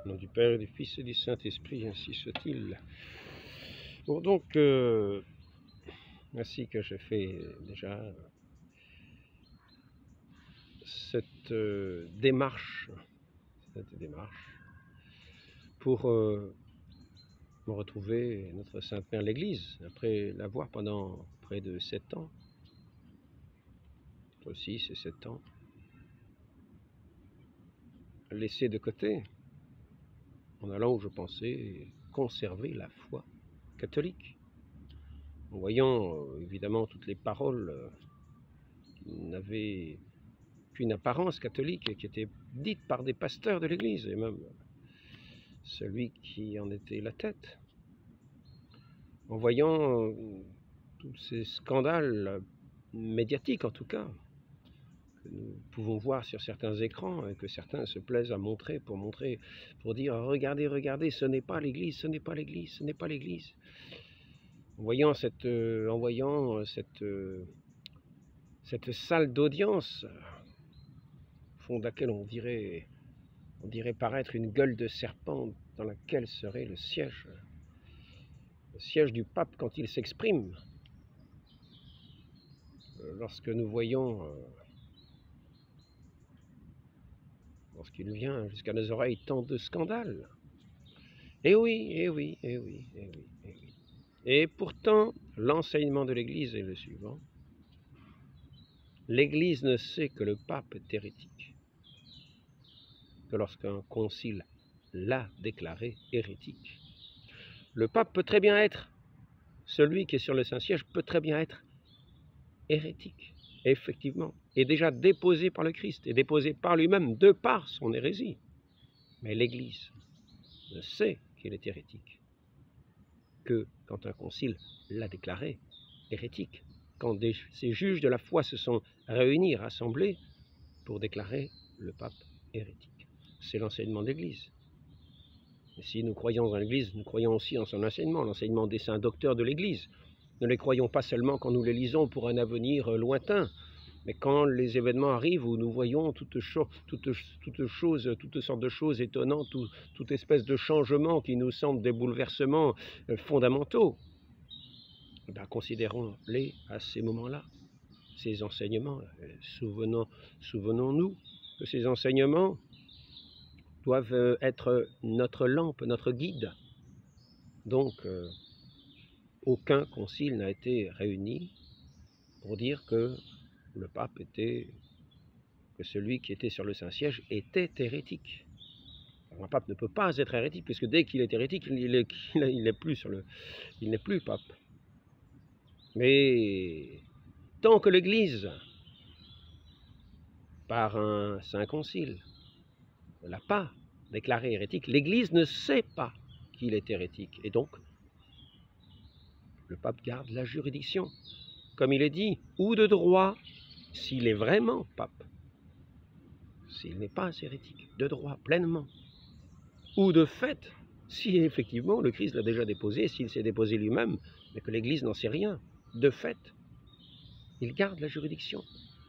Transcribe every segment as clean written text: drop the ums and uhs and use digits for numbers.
Au nom du Père, et du Fils et du Saint-Esprit, ainsi soit-il. Bon, donc, ainsi que j'ai fait déjà cette démarche pour me retrouver notre Sainte Mère l'Église, après la voir pendant près de 7 ans, entre 6 et 7 ans, laissée de côté, en allant où je pensais conserver la foi catholique, en voyant évidemment toutes les paroles qui n'avaient qu'une apparence catholique, qui étaient dites par des pasteurs de l'Église, et même celui qui en était la tête, en voyant tous ces scandales médiatiques en tout cas, que nous pouvons voir sur certains écrans et que certains se plaisent à montrer, pour dire regardez, regardez, ce n'est pas l'Église, ce n'est pas l'Église, ce n'est pas l'Église. En voyant cette salle d'audience, au fond de laquelle on dirait paraître une gueule de serpent dans laquelle serait le siège du pape quand il s'exprime, lorsque nous voyons lorsqu'il vient jusqu'à nos oreilles tant de scandales. Eh oui, eh oui, eh oui, eh oui, eh oui. Et pourtant, l'enseignement de l'Église est le suivant. L'Église ne sait que le pape est hérétique, que lorsqu'un concile l'a déclaré hérétique. Le pape peut très bien être, celui qui est sur le Saint-Siège peut très bien être hérétique, effectivement, et déjà déposé par le Christ, et déposé par lui-même de par son hérésie. Mais l'Église ne sait qu'il est hérétique que quand un concile l'a déclaré hérétique, quand ces juges de la foi se sont réunis, rassemblés pour déclarer le pape hérétique. C'est l'enseignement de l'Église. Et si nous croyons en l'Église, nous croyons aussi en son enseignement, l'enseignement des saints docteurs de l'Église. Ne les croyons pas seulement quand nous les lisons pour un avenir lointain, mais quand les événements arrivent où nous voyons toutes sortes de choses étonnantes, toute espèce de changements qui nous semblent des bouleversements fondamentaux, ben, considérons-les à ces moments-là, ces enseignements. Souvenons-nous que ces enseignements doivent être notre lampe, notre guide. Donc, aucun concile n'a été réuni pour dire que le pape que celui qui était sur le Saint-Siège était hérétique. Alors, un pape ne peut pas être hérétique, puisque dès qu'il est hérétique, il n'est plus pape. Mais tant que l'Église, par un saint concile, ne l'a pas déclaré hérétique, l'Église ne sait pas qu'il est hérétique. Et donc, le pape garde la juridiction. Comme il est dit, ou de droit, s'il est vraiment pape, s'il n'est pas hérétique, de droit, pleinement. Ou de fait, si effectivement le Christ l'a déjà déposé, s'il s'est déposé lui-même, mais que l'Église n'en sait rien, de fait, il garde la juridiction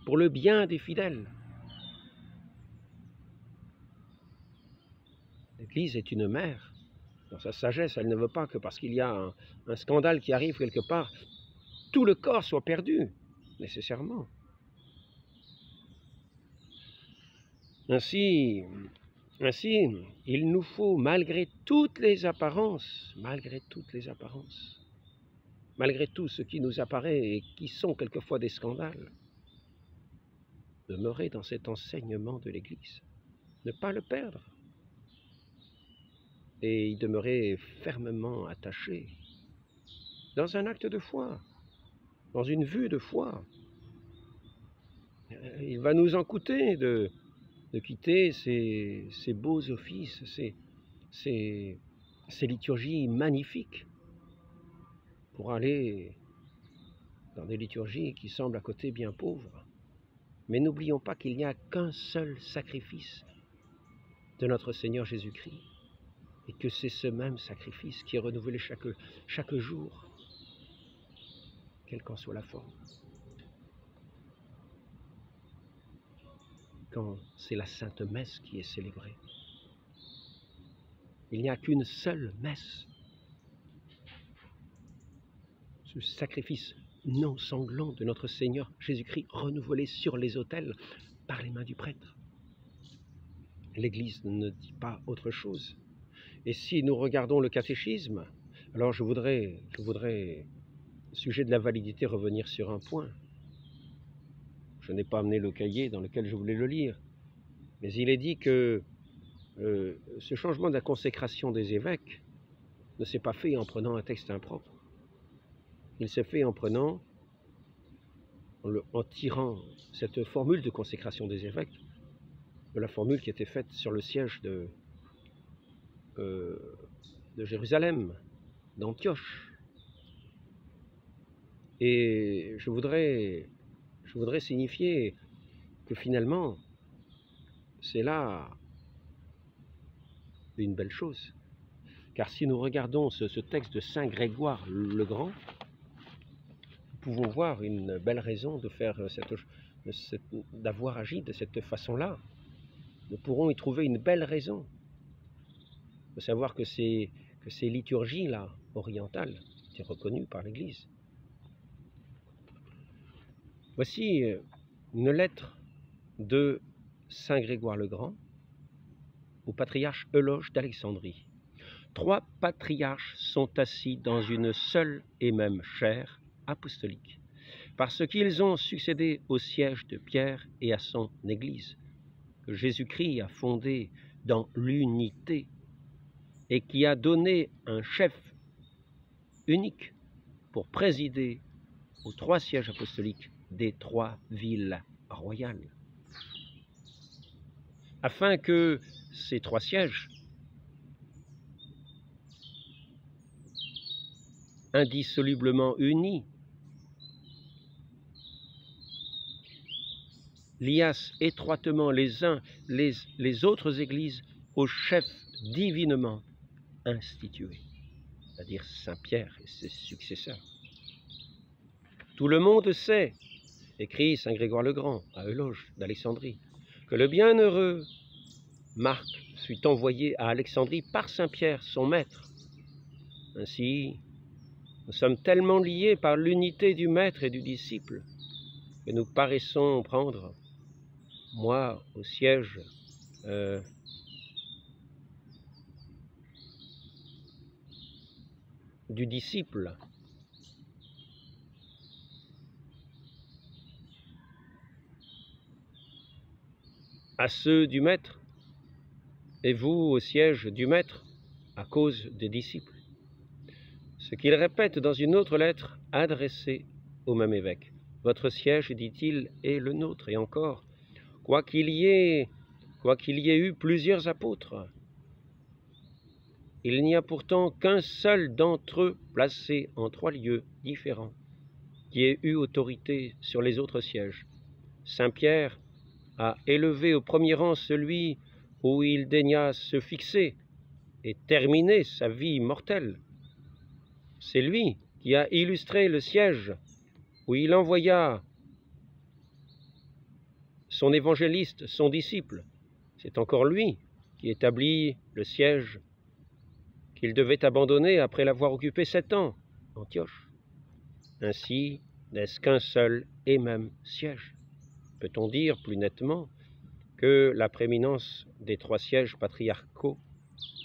pour le bien des fidèles. L'Église est une mère. Dans sa sagesse, elle ne veut pas que parce qu'il y a un scandale qui arrive quelque part, tout le corps soit perdu, nécessairement. Ainsi, il nous faut, malgré toutes les apparences, malgré tout ce qui nous apparaît et qui sont quelquefois des scandales, demeurer dans cet enseignement de l'Église, ne pas le perdre, et y demeurer fermement attaché, dans un acte de foi, dans une vue de foi. Il va nous en coûter de quitter ces beaux offices, ces liturgies magnifiques, pour aller dans des liturgies qui semblent à côté bien pauvres. Mais n'oublions pas qu'il n'y a qu'un seul sacrifice de notre Seigneur Jésus-Christ, et que c'est ce même sacrifice qui est renouvelé chaque jour, quelle qu'en soit la forme. Quand c'est la Sainte Messe qui est célébrée, Il n'y a qu'une seule messe. Ce sacrifice non sanglant de notre Seigneur Jésus-Christ renouvelé sur les autels par les mains du prêtre. L'Église ne dit pas autre chose. Et si nous regardons le catéchisme, alors je voudrais, au sujet de la validité, revenir sur un point. Je n'ai pas amené le cahier dans lequel je voulais le lire, mais il est dit que ce changement de la consécration des évêques ne s'est pas fait en prenant un texte impropre. Il s'est fait en tirant cette formule de consécration des évêques de la formule qui était faite sur le siège de Jérusalem, d'Antioche. Et je voudrais signifier que finalement, c'est là une belle chose. Car si nous regardons ce texte de Saint Grégoire le Grand, nous pouvons voir une belle raison de faire d'avoir agi de cette façon-là. Nous pourrons y trouver une belle raison de savoir que ces liturgies-là, orientales, étaient reconnues par l'Église. Voici une lettre de Saint Grégoire le Grand au patriarche Euloge d'Alexandrie. 3 patriarches sont assis dans une seule et même chaire apostolique, parce qu'ils ont succédé au siège de Pierre et à son Église, que Jésus-Christ a fondée dans l'unité et qui a donné un chef unique pour présider aux 3 sièges apostoliques des 3 villes royales, afin que ces 3 sièges, indissolublement unis, liassent étroitement les uns les autres églises au chef divinement institué, c'est-à-dire Saint-Pierre et ses successeurs. Tout le monde sait, écrit Saint Grégoire le Grand à Euloge d'Alexandrie, que le bienheureux Marc fut envoyé à Alexandrie par Saint-Pierre, son maître. Ainsi, nous sommes tellement liés par l'unité du maître et du disciple que nous paraissons prendre, moi, au siège du disciple, à ceux du maître, et vous au siège du maître à cause des disciples. Ce qu'il répète dans une autre lettre adressée au même évêque. Votre siège, dit-il, est le nôtre. Et encore, quoiqu'il y ait eu plusieurs apôtres, il n'y a pourtant qu'un seul d'entre eux placé en 3 lieux différents, qui ait eu autorité sur les autres sièges. Saint Pierre a élevé au premier rang celui où il daigna se fixer et terminer sa vie mortelle. C'est lui qui a illustré le siège où il envoya son évangéliste, son disciple. C'est encore lui qui établit le siège qu'il devait abandonner après l'avoir occupé 7 ans, Antioche. Ainsi, n'est-ce qu'un seul et même siège. Peut-on dire plus nettement que la prééminence des 3 sièges patriarcaux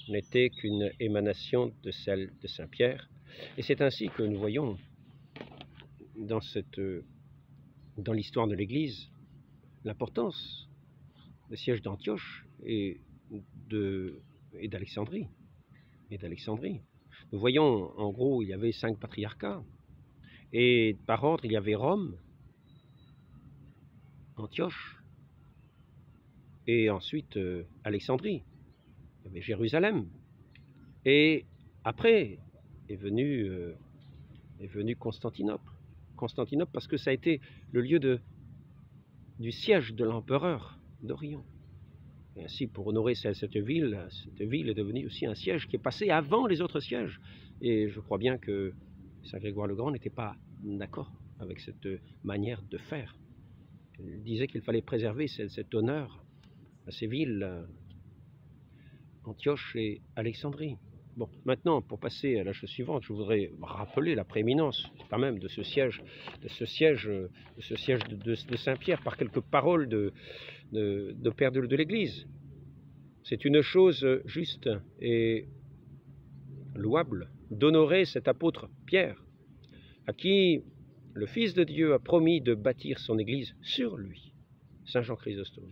n'était qu'une émanation de celle de Saint-Pierre? Et c'est ainsi que nous voyons dans l'histoire de l'Église l'importance des sièges d'Antioche et d'Alexandrie. Nous voyons, en gros, il y avait 5 patriarcats, et par ordre, il y avait Rome, Antioche, et ensuite Alexandrie. Il y avait Jérusalem, et après est venu Constantinople. Constantinople parce que ça a été le lieu du siège de l'empereur d'Orient. Et ainsi, pour honorer cette ville est devenue aussi un siège qui est passé avant les autres sièges. Et je crois bien que Saint Grégoire le Grand n'était pas d'accord avec cette manière de faire. Il disait qu'il fallait préserver cet honneur à ces villes Antioche et Alexandrie. Bon, maintenant, pour passer à la chose suivante, je voudrais rappeler la prééminence, quand même, de ce siège de Saint-Pierre, par quelques paroles de Père de l'Église. C'est une chose juste et louable d'honorer cet apôtre Pierre, à qui le Fils de Dieu a promis de bâtir son Église sur lui, Saint Jean Chrysostome.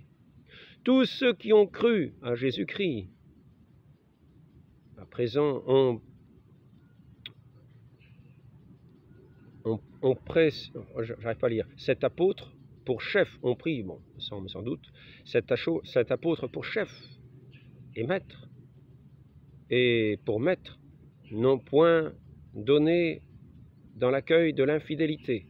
Tous ceux qui ont cru à Jésus-Christ, à présent, on presse, j'arrive pas à lire, cet apôtre pour chef, ont pris, bon, sans doute, cet apôtre pour chef et maître, et pour maître, n'ont point donné dans l'accueil de l'infidélité.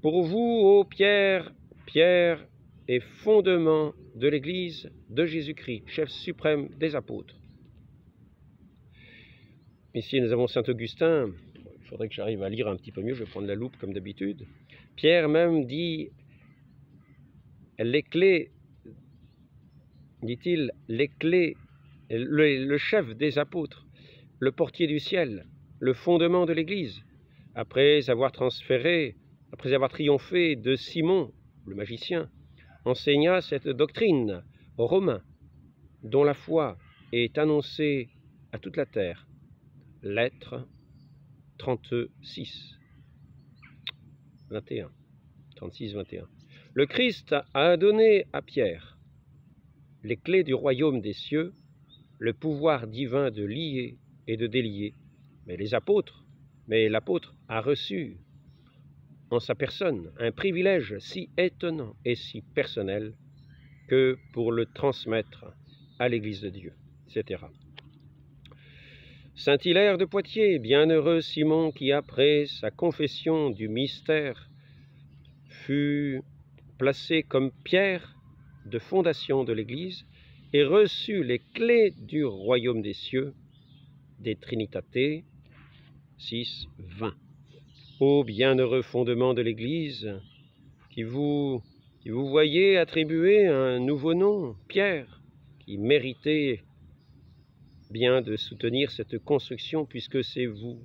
Pour vous, ô Pierre, Pierre est fondement de l'Église de Jésus-Christ, chef suprême des apôtres. Ici, nous avons saint Augustin. Il faudrait que j'arrive à lire un petit peu mieux, je vais prendre la loupe comme d'habitude. Pierre même dit, les clés, dit-il, les clés, le chef des apôtres, le portier du ciel, le fondement de l'Église, après avoir triomphé de Simon, le magicien, enseigna cette doctrine aux Romains, dont la foi est annoncée à toute la terre. Lettre 36, 21. 36, 21. Le Christ a donné à Pierre les clés du royaume des cieux, le pouvoir divin de lier et de délier. Mais l'apôtre a reçu en sa personne un privilège si étonnant et si personnel que pour le transmettre à l'Église de Dieu, etc. Saint Hilaire de Poitiers, bienheureux Simon qui, après sa confession du mystère, fut placé comme pierre de fondation de l'Église et reçut les clés du royaume des cieux, des Trinitate, 6, 20. Ô bienheureux fondement de l'Église, qui vous voyez attribuer un nouveau nom, Pierre, qui méritait bien de soutenir cette construction, puisque c'est vous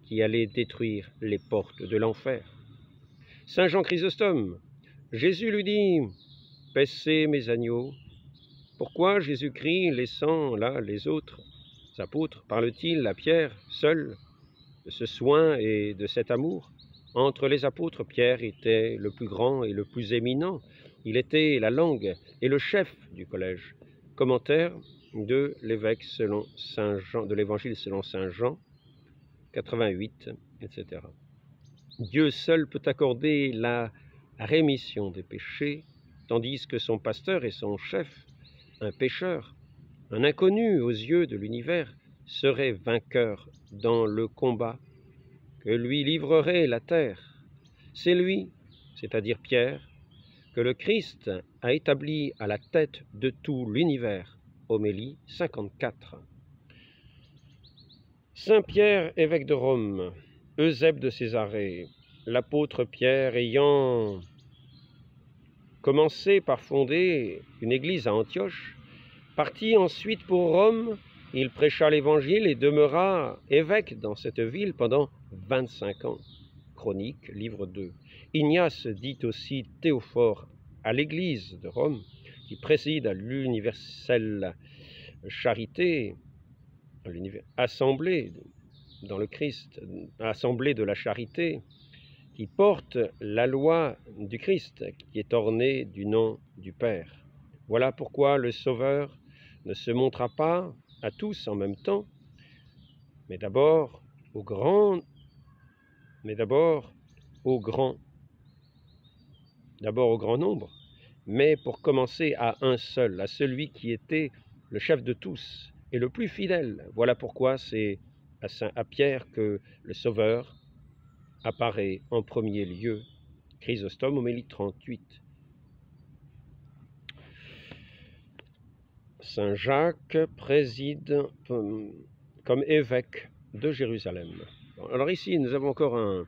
qui allez détruire les portes de l'enfer. Saint Jean Chrysostome, Jésus lui dit, « Paissez mes agneaux ». Pourquoi Jésus-Christ, laissant là les autres apôtres, parle-t-il à Pierre seul de ce soin et de cet amour? Entre les apôtres, Pierre était le plus grand et le plus éminent. Il était la langue et le chef du collège. Commentaire de l'évêque selon Saint Jean, de l'Évangile selon Saint Jean, 88, etc. Dieu seul peut accorder la rémission des péchés, tandis que son pasteur et son chef, un pécheur, un inconnu aux yeux de l'univers, serait vainqueur dans le combat que lui livrerait la terre. C'est lui, c'est-à-dire Pierre, que le Christ a établi à la tête de tout l'univers. Homélie 54. Saint Pierre, évêque de Rome, Eusèbe de Césarée, l'apôtre Pierre ayant commencé par fonder une église à Antioche, partit ensuite pour Rome, il prêcha l'évangile et demeura évêque dans cette ville pendant 25 ans. Chronique, livre 2. Ignace dit aussi Théophore à l'église de Rome, qui préside à l'universelle charité, assemblée dans le Christ, assemblée de la charité, qui porte la loi du Christ, qui est ornée du nom du Père. Voilà pourquoi le Sauveur ne se montra pas à tous en même temps, mais d'abord au grand nombre, mais pour commencer à un seul, à celui qui était le chef de tous et le plus fidèle. Voilà pourquoi c'est à Pierre que le Sauveur apparaît en premier lieu. Chrysostome, homélie 38. Saint Jacques préside comme évêque de Jérusalem. Alors ici, nous avons encore un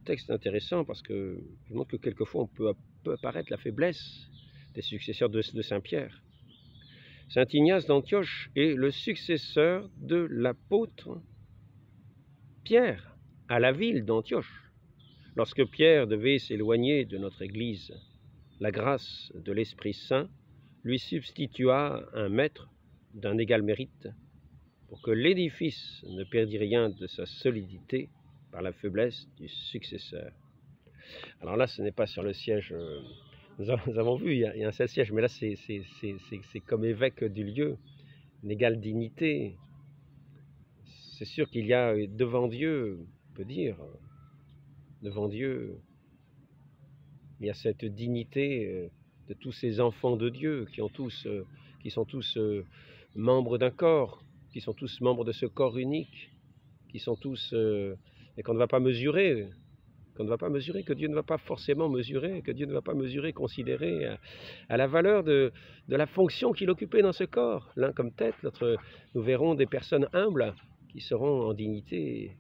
texte intéressant parce que je montre que quelquefois on peut apparaître la faiblesse des successeurs de Saint Pierre. Saint Ignace d'Antioche est le successeur de l'apôtre Pierre à la ville d'Antioche. Lorsque Pierre devait s'éloigner de notre Église, la grâce de l'Esprit Saint lui substitua un maître d'un égal mérite pour que l'édifice ne perdît rien de sa solidité par la faiblesse du successeur. Alors là, ce n'est pas sur le siège, nous avons vu, il y a un seul siège, mais là c'est comme évêque du lieu, une égale dignité. C'est sûr qu'il y a devant Dieu, on peut dire, devant Dieu, il y a cette dignité de tous ces enfants de Dieu qui sont tous membres d'un corps, qui sont tous membres de ce corps unique, qui sont tous et qu'on ne va pas mesurer, que Dieu ne va pas forcément mesurer, que Dieu ne va pas mesurer, considérer à la valeur de la fonction qu'il occupait dans ce corps. L'un comme tête, l'autre, nous verrons des personnes humbles qui seront en dignité,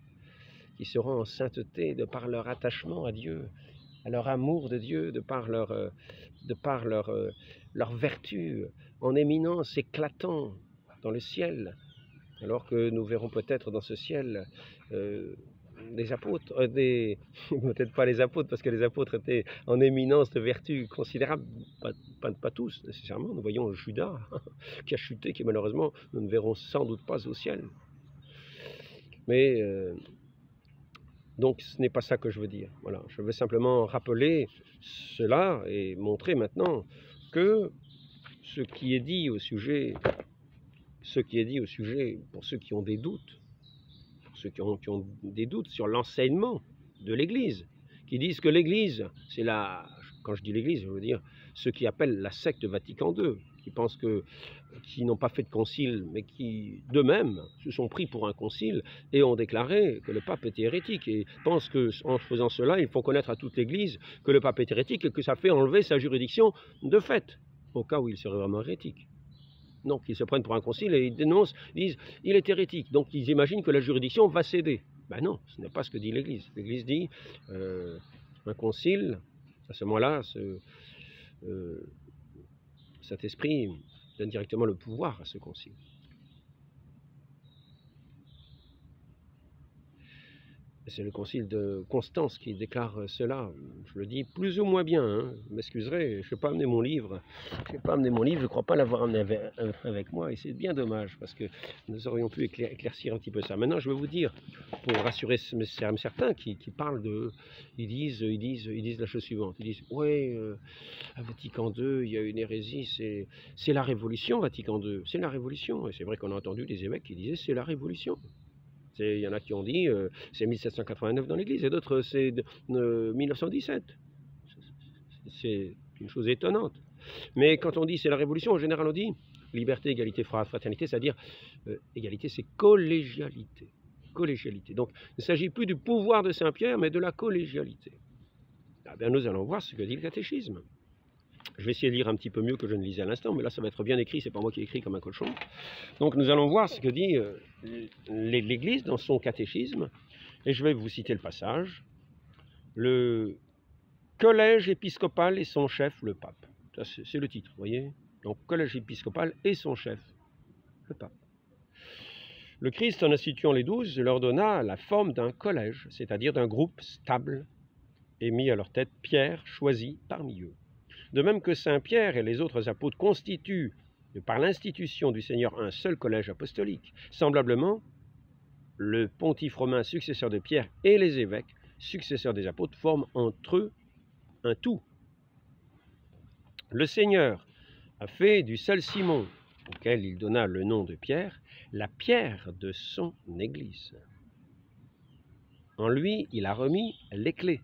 qui seront en sainteté de par leur attachement à Dieu, à leur amour de Dieu, de par leur vertu en éminence éclatant dans le ciel, alors que nous verrons peut-être dans ce ciel des apôtres, peut-être pas les apôtres, parce que les apôtres étaient en éminence de vertu considérable, pas tous nécessairement. Nous voyons Judas qui a chuté, qui malheureusement nous ne verrons sans doute pas au ciel. Mais donc ce n'est pas ça que je veux dire. Voilà, je veux simplement rappeler cela et montrer maintenant que ce qui est dit au sujet, pour ceux qui ont des doutes, ceux qui ont des doutes sur l'enseignement de l'Église, qui disent que l'Église, c'est quand je dis l'Église, je veux dire ceux qui appellent la secte Vatican II, qui pensent qui n'ont pas fait de concile, mais qui d'eux-mêmes se sont pris pour un concile et ont déclaré que le pape était hérétique, et pensent qu'en faisant cela, ils font connaître à toute l'Église que le pape est hérétique et que ça fait enlever sa juridiction de fait, au cas où il serait vraiment hérétique. Donc ils se prennent pour un concile et ils dénoncent, ils disent il est hérétique. Donc ils imaginent que la juridiction va céder. Ben non, ce n'est pas ce que dit l'Église. L'Église dit un concile, à ce moment-là, cet esprit donne directement le pouvoir à ce concile. C'est le concile de Constance qui déclare cela. Je le dis plus ou moins bien, hein. Vous m'excuserez, je n'ai pas amené mon livre. Je ne crois pas l'avoir amené avec moi, et c'est bien dommage, parce que nous aurions pu éclaircir un petit peu ça. Maintenant, je vais vous dire, pour rassurer certains qui parlent ils disent la chose suivante. Ils disent, ouais, à Vatican II, il y a une hérésie, c'est la Révolution, Vatican II, c'est la Révolution. Et c'est vrai qu'on a entendu des évêques qui disaient, c'est la Révolution. Il y en a qui ont dit c'est 1789 dans l'Église, et d'autres c'est 1917. C'est une chose étonnante. Mais quand on dit c'est la Révolution, en général on dit liberté, égalité, fraternité, c'est-à-dire égalité, c'est collégialité. Collégialité. Donc il ne s'agit plus du pouvoir de Saint-Pierre, mais de la collégialité. Ah bien, nous allons voir ce que dit le catéchisme. Je vais essayer de lire un petit peu mieux que je ne lisais à l'instant, mais là ça va être bien écrit, c'est pas moi qui écris comme un cochon. Donc nous allons voir ce que dit l'Église dans son catéchisme, et je vais vous citer le passage. Le collège épiscopal et son chef, le pape. C'est le titre, vous voyez. Donc collège épiscopal et son chef, le pape. Le Christ, en instituant les 12, leur donna la forme d'un collège, c'est-à-dire d'un groupe stable, et mit à leur tête Pierre, choisi parmi eux. De même que Saint Pierre et les autres apôtres constituent, par l'institution du Seigneur, un seul collège apostolique, semblablement, le pontife romain successeur de Pierre et les évêques, successeurs des apôtres, forment entre eux un tout. Le Seigneur a fait du seul Simon, auquel il donna le nom de Pierre, la pierre de son Église. En lui, il a remis les clés.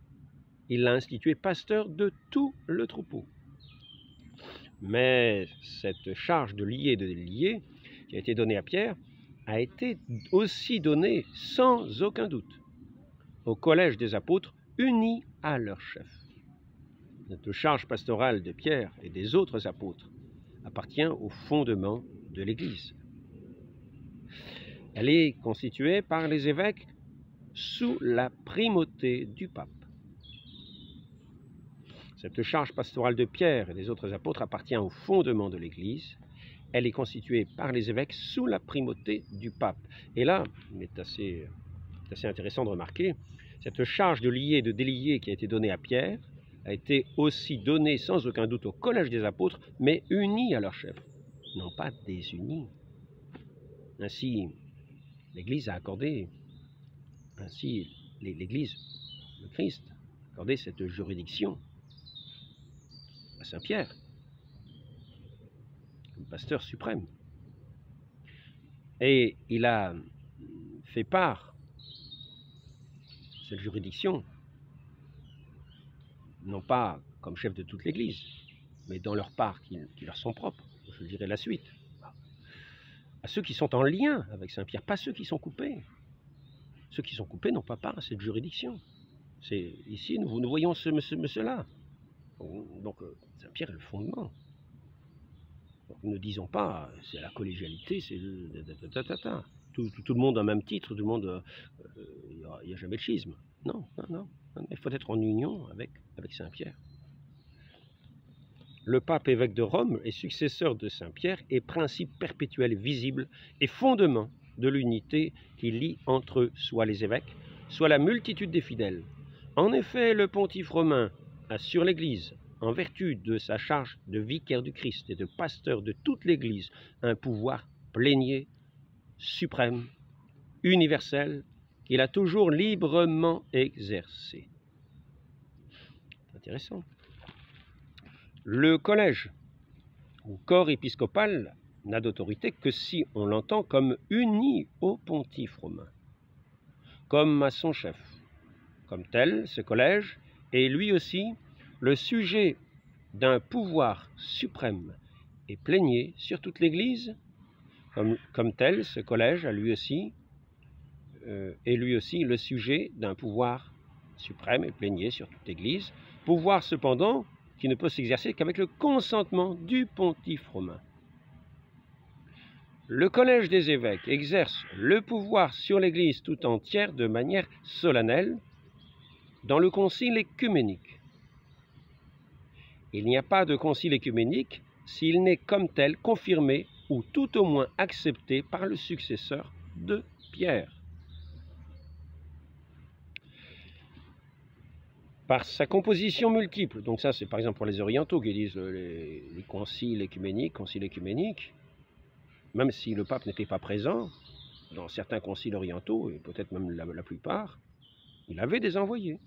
Il l'a institué pasteur de tout le troupeau. Mais cette charge de lier et de délier qui a été donnée à Pierre a été aussi donnée sans aucun doute au collège des apôtres unis à leur chef. Cette charge pastorale de Pierre et des autres apôtres appartient au fondement de l'Église. Elle est constituée par les évêques sous la primauté du pape. Cette charge pastorale de Pierre et des autres apôtres appartient au fondement de l'Église elle est constituée par les évêques sous la primauté du pape. Et là, il est assez intéressant de remarquer, cette charge de lier et de délier qui a été donnée à Pierre a été aussi donnée sans aucun doute au collège des apôtres, mais unie à leur chef, non pas désunie. Ainsi, l'Église a accordé, l'Église, le Christ, a accordé cette juridiction à Saint Pierre, comme pasteur suprême. Et il a fait part, cette juridiction, non pas comme chef de toute l'Église, mais dans leur part qui leur sont propres, je dirais la suite, à ceux qui sont en lien avec Saint Pierre, pas ceux qui sont coupés. Ceux qui sont coupés n'ont pas part à cette juridiction. C'est ici, nous voyons cela. Donc, Saint Pierre est le fondement. Donc, nous ne disons pas, c'est la collégialité, c'est tout le monde a le même titre, tout le monde, il n'y a jamais de schisme. Non, il faut être en union avec Saint Pierre. Le pape évêque de Rome est successeur de Saint Pierre et principe perpétuel visible et fondement de l'unité qui lie entre eux soit les évêques, soit la multitude des fidèles. En effet, le pontife romain a sur l'Église, en vertu de sa charge de vicaire du Christ et de pasteur de toute l'Église, un pouvoir plénier, suprême, universel, qu'il a toujours librement exercé. Intéressant. Le collège, ou corps épiscopal, n'a d'autorité que si on l'entend comme uni au pontife romain, comme à son chef. Comme tel, ce collège est lui aussi le sujet d'un pouvoir suprême et plénier sur toute l'Église. Comme tel, ce collège a lui aussi, est lui aussi le sujet d'un pouvoir suprême et plénier sur toute l'Église, pouvoir cependant qui ne peut s'exercer qu'avec le consentement du pontife romain. Le collège des évêques exerce le pouvoir sur l'Église tout entière de manière solennelle dans le concile œcuménique. Il n'y a pas de concile œcuménique s'il n'est comme tel confirmé ou tout au moins accepté par le successeur de Pierre. Par sa composition multiple, donc ça c'est par exemple pour les orientaux qui disent les conciles œcuméniques, même si le pape n'était pas présent, dans certains conciles orientaux, et peut-être même la plupart, il avait des envoyés.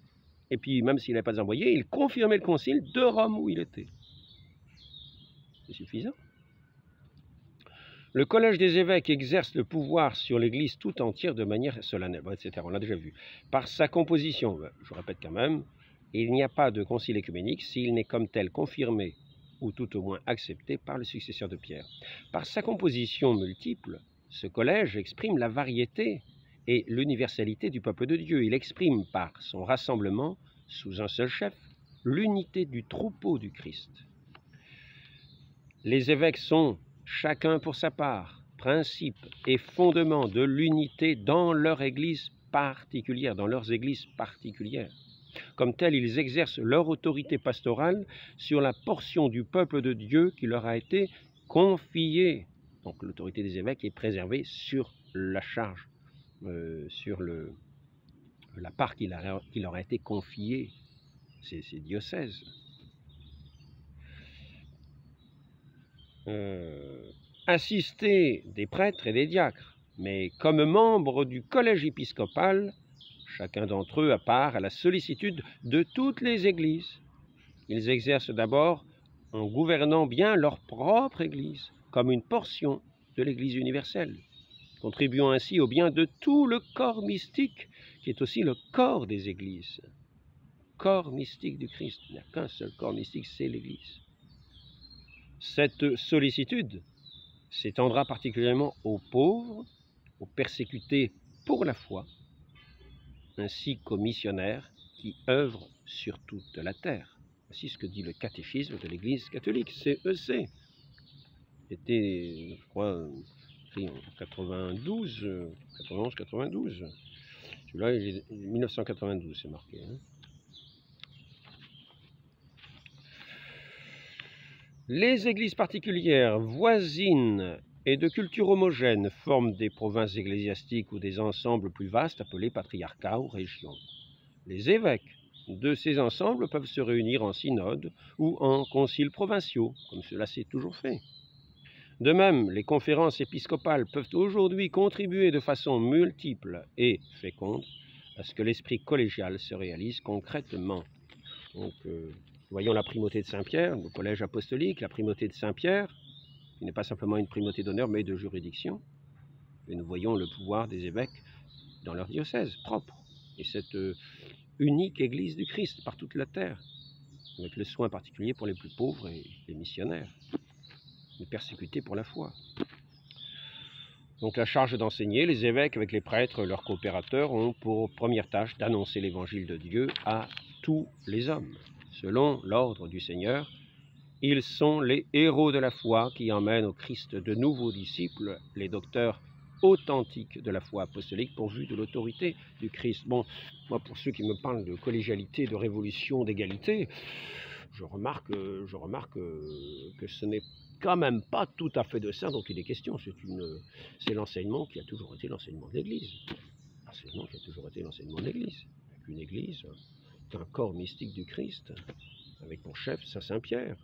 Et puis même s'il n'avait pas des envoyés, il confirmait le concile de Rome où il était. C'est suffisant. Le collège des évêques exerce le pouvoir sur l'Église tout entière de manière solennelle, etc. On l'a déjà vu. Par sa composition, je répète quand même, il n'y a pas de concile œcuménique s'il n'est comme tel confirmé ou tout au moins accepté par le successeur de Pierre. Par sa composition multiple, ce collège exprime la variété et l'universalité du peuple de Dieu. Il exprime par son rassemblement sous un seul chef l'unité du troupeau du Christ. Les évêques sont, chacun pour sa part, principe et fondement de l'unité dans leur église particulière, dans leurs églises particulières. Comme tels, ils exercent leur autorité pastorale sur la portion du peuple de Dieu qui leur a été confiée. Donc l'autorité des évêques est préservée sur la charge, sur la part qui leur a été confiée, ces diocèses. Assistés des prêtres et des diacres, mais comme membres du collège épiscopal, chacun d'entre eux a part à la sollicitude de toutes les églises. Ils exercent d'abord en gouvernant bien leur propre église, comme une portion de l'église universelle, contribuant ainsi au bien de tout le corps mystique, qui est aussi le corps des églises. Corps mystique du Christ. Il n'y a qu'un seul corps mystique, c'est l'église. Cette sollicitude s'étendra particulièrement aux pauvres, aux persécutés pour la foi, ainsi qu'aux missionnaires qui œuvrent sur toute la terre. Voici ce que dit le catéchisme de l'Église catholique, CEC. C'était, je crois, écrit en 92, 91-92. Celui-là, 1992, c'est marqué. Les églises particulières, voisines et de culture homogène forment des provinces ecclésiastiques ou des ensembles plus vastes appelés patriarcats ou régions. Les évêques de ces ensembles peuvent se réunir en synode ou en conciles provinciaux, comme cela s'est toujours fait. De même, les conférences épiscopales peuvent aujourd'hui contribuer de façon multiple et féconde à ce que l'esprit collégial se réalise concrètement. Donc, voyons la primauté de Saint-Pierre, le collège apostolique, la primauté de Saint-Pierre, qui n'est pas simplement une primauté d'honneur, mais de juridiction. Et nous voyons le pouvoir des évêques dans leur diocèse propre. Et cette unique Église du Christ par toute la terre, avec le soin particulier pour les plus pauvres et les missionnaires, les persécutés pour la foi. Donc la charge d'enseigner, les évêques avec les prêtres, leurs coopérateurs, ont pour première tâche d'annoncer l'évangile de Dieu à tous les hommes. Selon l'ordre du Seigneur, ils sont les héros de la foi qui emmènent au Christ de nouveaux disciples, les docteurs authentiques de la foi apostolique pourvus de l'autorité du Christ. Bon, moi pour ceux qui me parlent de collégialité, de révolution, d'égalité, je remarque que ce n'est quand même pas tout à fait de ça dont il est question. C'est l'enseignement qui a toujours été l'enseignement de l'Église. L'enseignement qui a toujours été l'enseignement de l'Église. Une Église est un corps mystique du Christ, avec pour chef Saint-Pierre.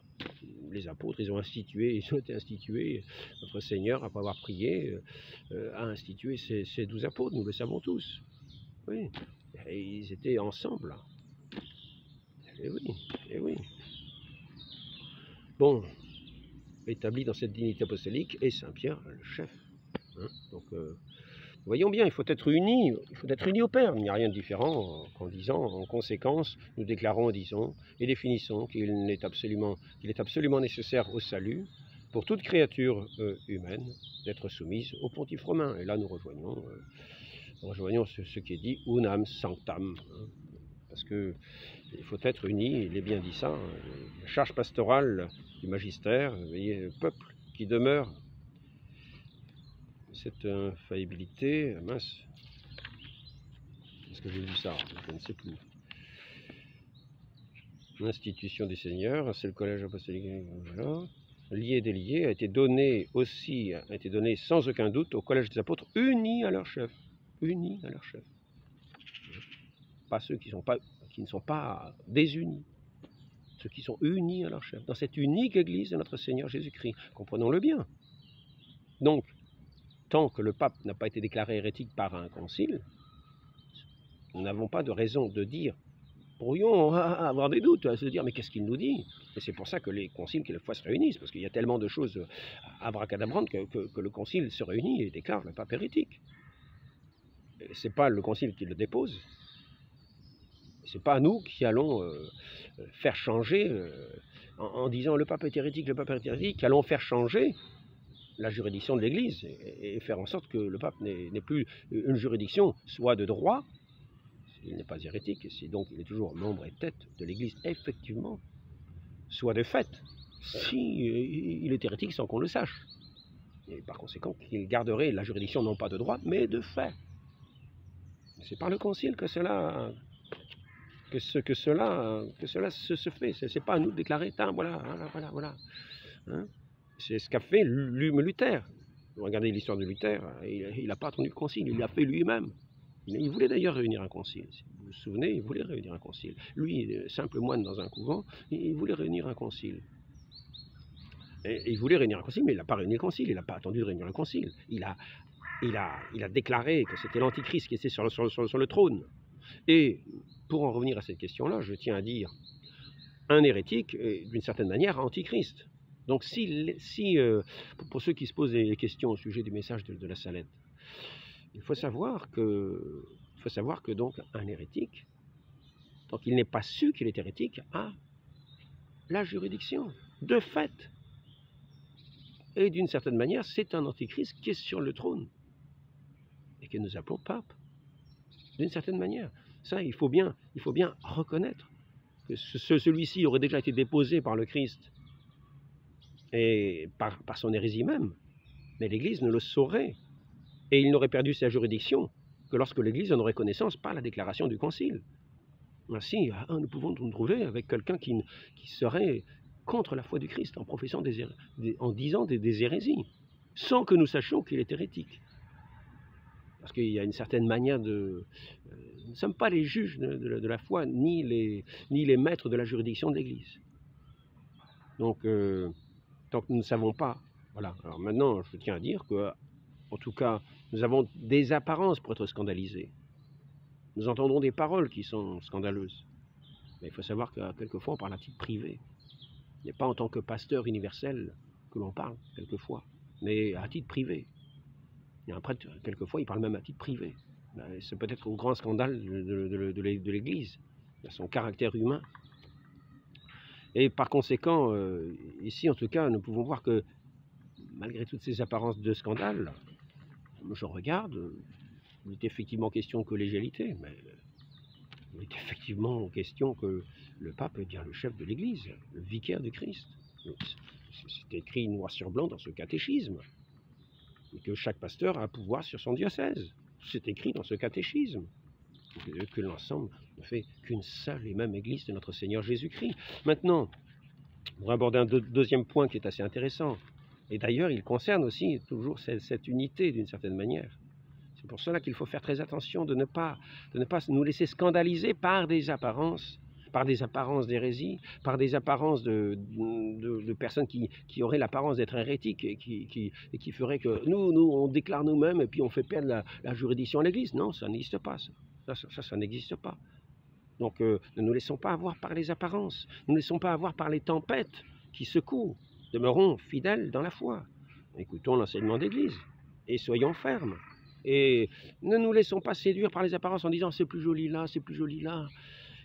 Les apôtres, ils ont été institués. Notre Seigneur, après avoir prié, a institué ces 12 apôtres, nous le savons tous. Oui, et ils étaient ensemble. Et oui, et oui. Bon, établi dans cette dignité apostolique, et Saint-Pierre, le chef. Hein, donc, voyons bien, il faut être unis au Père. Il n'y a rien de différent qu'en disant, en conséquence, nous déclarons, disons, et définissons qu'il est absolument nécessaire au salut, pour toute créature humaine, d'être soumise au pontife romain. Et là, nous rejoignons ce qui est dit, unam sanctam. Hein, parce qu'il faut être unis, il est bien dit ça. Hein, la charge pastorale du magistère, vous voyez, le peuple qui demeure. Cette infaillibilité, mince, est-ce que j'ai vu ça? Je ne sais plus. L'institution des seigneurs, c'est le collège apostolique, voilà. Lié et délié, a été donné sans aucun doute au collège des apôtres, unis à leur chef. Unis à leur chef. Pas ceux qui ne sont pas désunis. Ceux qui sont unis à leur chef. Dans cette unique Église de notre Seigneur Jésus-Christ. Comprenons-le bien. Donc, tant que le pape n'a pas été déclaré hérétique par un concile, nous n'avons pas de raison de dire, pourrions avoir des doutes, à se dire, mais qu'est-ce qu'il nous dit? Et c'est pour ça que les conciles, quelquefois, se réunissent, parce qu'il y a tellement de choses abracadabrantes que le concile se réunit et déclare le pape hérétique. Ce n'est pas le concile qui le dépose, ce n'est pas nous qui allons faire changer, en disant le pape est hérétique, qui allons faire changer la juridiction de l'Église et faire en sorte que le pape n'ait plus une juridiction soit de droit, il n'est pas hérétique, et donc il est toujours membre et tête de l'Église, effectivement, soit de fait, si il est hérétique sans qu'on le sache. Et par conséquent, qu'il garderait la juridiction non pas de droit, mais de fait. C'est par le concile que cela se fait. C'est pas à nous de déclarer, voilà. Hein? C'est ce qu'a fait Luther. Regardez l'histoire de Luther, il n'a pas attendu le concile, il l'a fait lui-même. Il voulait d'ailleurs réunir un concile. Si vous vous souvenez, il voulait réunir un concile. Lui, simple moine dans un couvent, il voulait réunir un concile. Et il voulait réunir un concile, mais il n'a pas réuni le concile, il n'a pas attendu de réunir le concile. Il a déclaré que c'était l'Antichrist qui était sur le trône. Et pour en revenir à cette question-là, je tiens à dire, un hérétique est d'une certaine manière antichrist. Donc pour ceux qui se posent des questions au sujet du message de la Salette, il faut savoir que donc un hérétique, tant qu'il n'est pas su qu'il est hérétique, a la juridiction, de fait. Et d'une certaine manière, c'est un antichrist qui est sur le trône et que nous appelons pape. D'une certaine manière. Ça, il faut bien reconnaître que celui-ci aurait déjà été déposé par le Christ et par son hérésie même, mais l'Église ne le saurait. Et il n'aurait perdu sa juridiction que lorsque l'Église en aurait connaissance par la déclaration du Concile. Ainsi, nous pouvons nous trouver avec quelqu'un qui serait contre la foi du Christ en professant en disant des hérésies, sans que nous sachions qu'il est hérétique. Parce qu'il y a une certaine manière de... nous ne sommes pas les juges de la foi, ni les maîtres de la juridiction de l'Église. Donc, tant que nous ne savons pas, voilà. Alors maintenant, je tiens à dire que, en tout cas, nous avons des apparences pour être scandalisés. Nous entendons des paroles qui sont scandaleuses. Mais il faut savoir que quelquefois, on parle à titre privé. Il n'est pas en tant que pasteur universel que l'on parle, quelquefois, mais à titre privé. Et un prêtre, quelquefois, il parle même à titre privé. C'est peut-être au grand scandale de l'Église, de son caractère humain. Et par conséquent, ici, en tout cas, nous pouvons voir que, malgré toutes ces apparences de scandale, je regarde, il est effectivement question de collégialité, mais il est effectivement question que le pape est bien le chef de l'Église, le vicaire du Christ. C'est écrit noir sur blanc dans ce catéchisme. Et que chaque pasteur a un pouvoir sur son diocèse. C'est écrit dans ce catéchisme. Que l'ensemble ne fait qu'une seule et même Église de notre Seigneur Jésus-Christ. Maintenant, on va aborder un deuxième point qui est assez intéressant. Et d'ailleurs, il concerne aussi toujours cette unité d'une certaine manière. C'est pour cela qu'il faut faire très attention de ne pas nous laisser scandaliser par des apparences d'hérésie, par des apparences de personnes qui auraient l'apparence d'être hérétiques et qui feraient que nous, on déclare nous-mêmes et puis on fait perdre la juridiction à l'Église. Non, ça n'existe pas. Ça n'existe pas. Donc, ne nous laissons pas avoir par les apparences. Ne nous laissons pas avoir par les tempêtes qui secouent. Demeurons fidèles dans la foi. Écoutons l'enseignement d'Église et soyons fermes. Et ne nous laissons pas séduire par les apparences en disant c'est plus joli là, c'est plus joli là.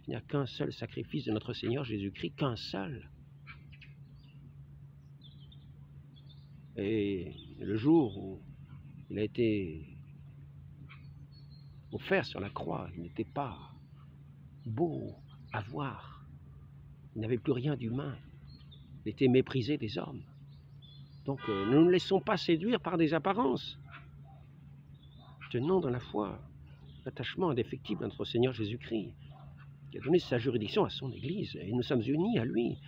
Il n'y a qu'un seul sacrifice de notre Seigneur Jésus-Christ, qu'un seul. Et le jour où il a été offert sur la croix, il n'était pas beau à voir. Il n'avait plus rien d'humain. Il était méprisé des hommes. Donc ne nous laissons pas séduire par des apparences. Tenons dans la foi l'attachement indéfectible à notre Seigneur Jésus-Christ, qui a donné sa juridiction à son Église, et nous sommes unis à lui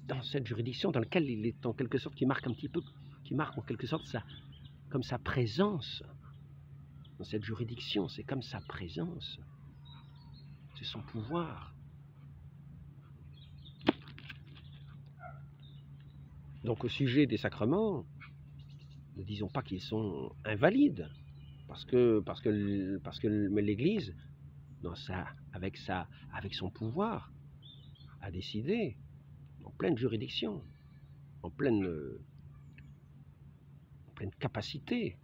dans cette juridiction dans laquelle il est en quelque sorte, qui marque en quelque sorte comme sa présence. Dans cette juridiction, c'est comme sa présence, c'est son pouvoir. Donc au sujet des sacrements, ne disons pas qu'ils sont invalides, parce que l'Église, avec son pouvoir, a décidé, en pleine juridiction, en pleine capacité,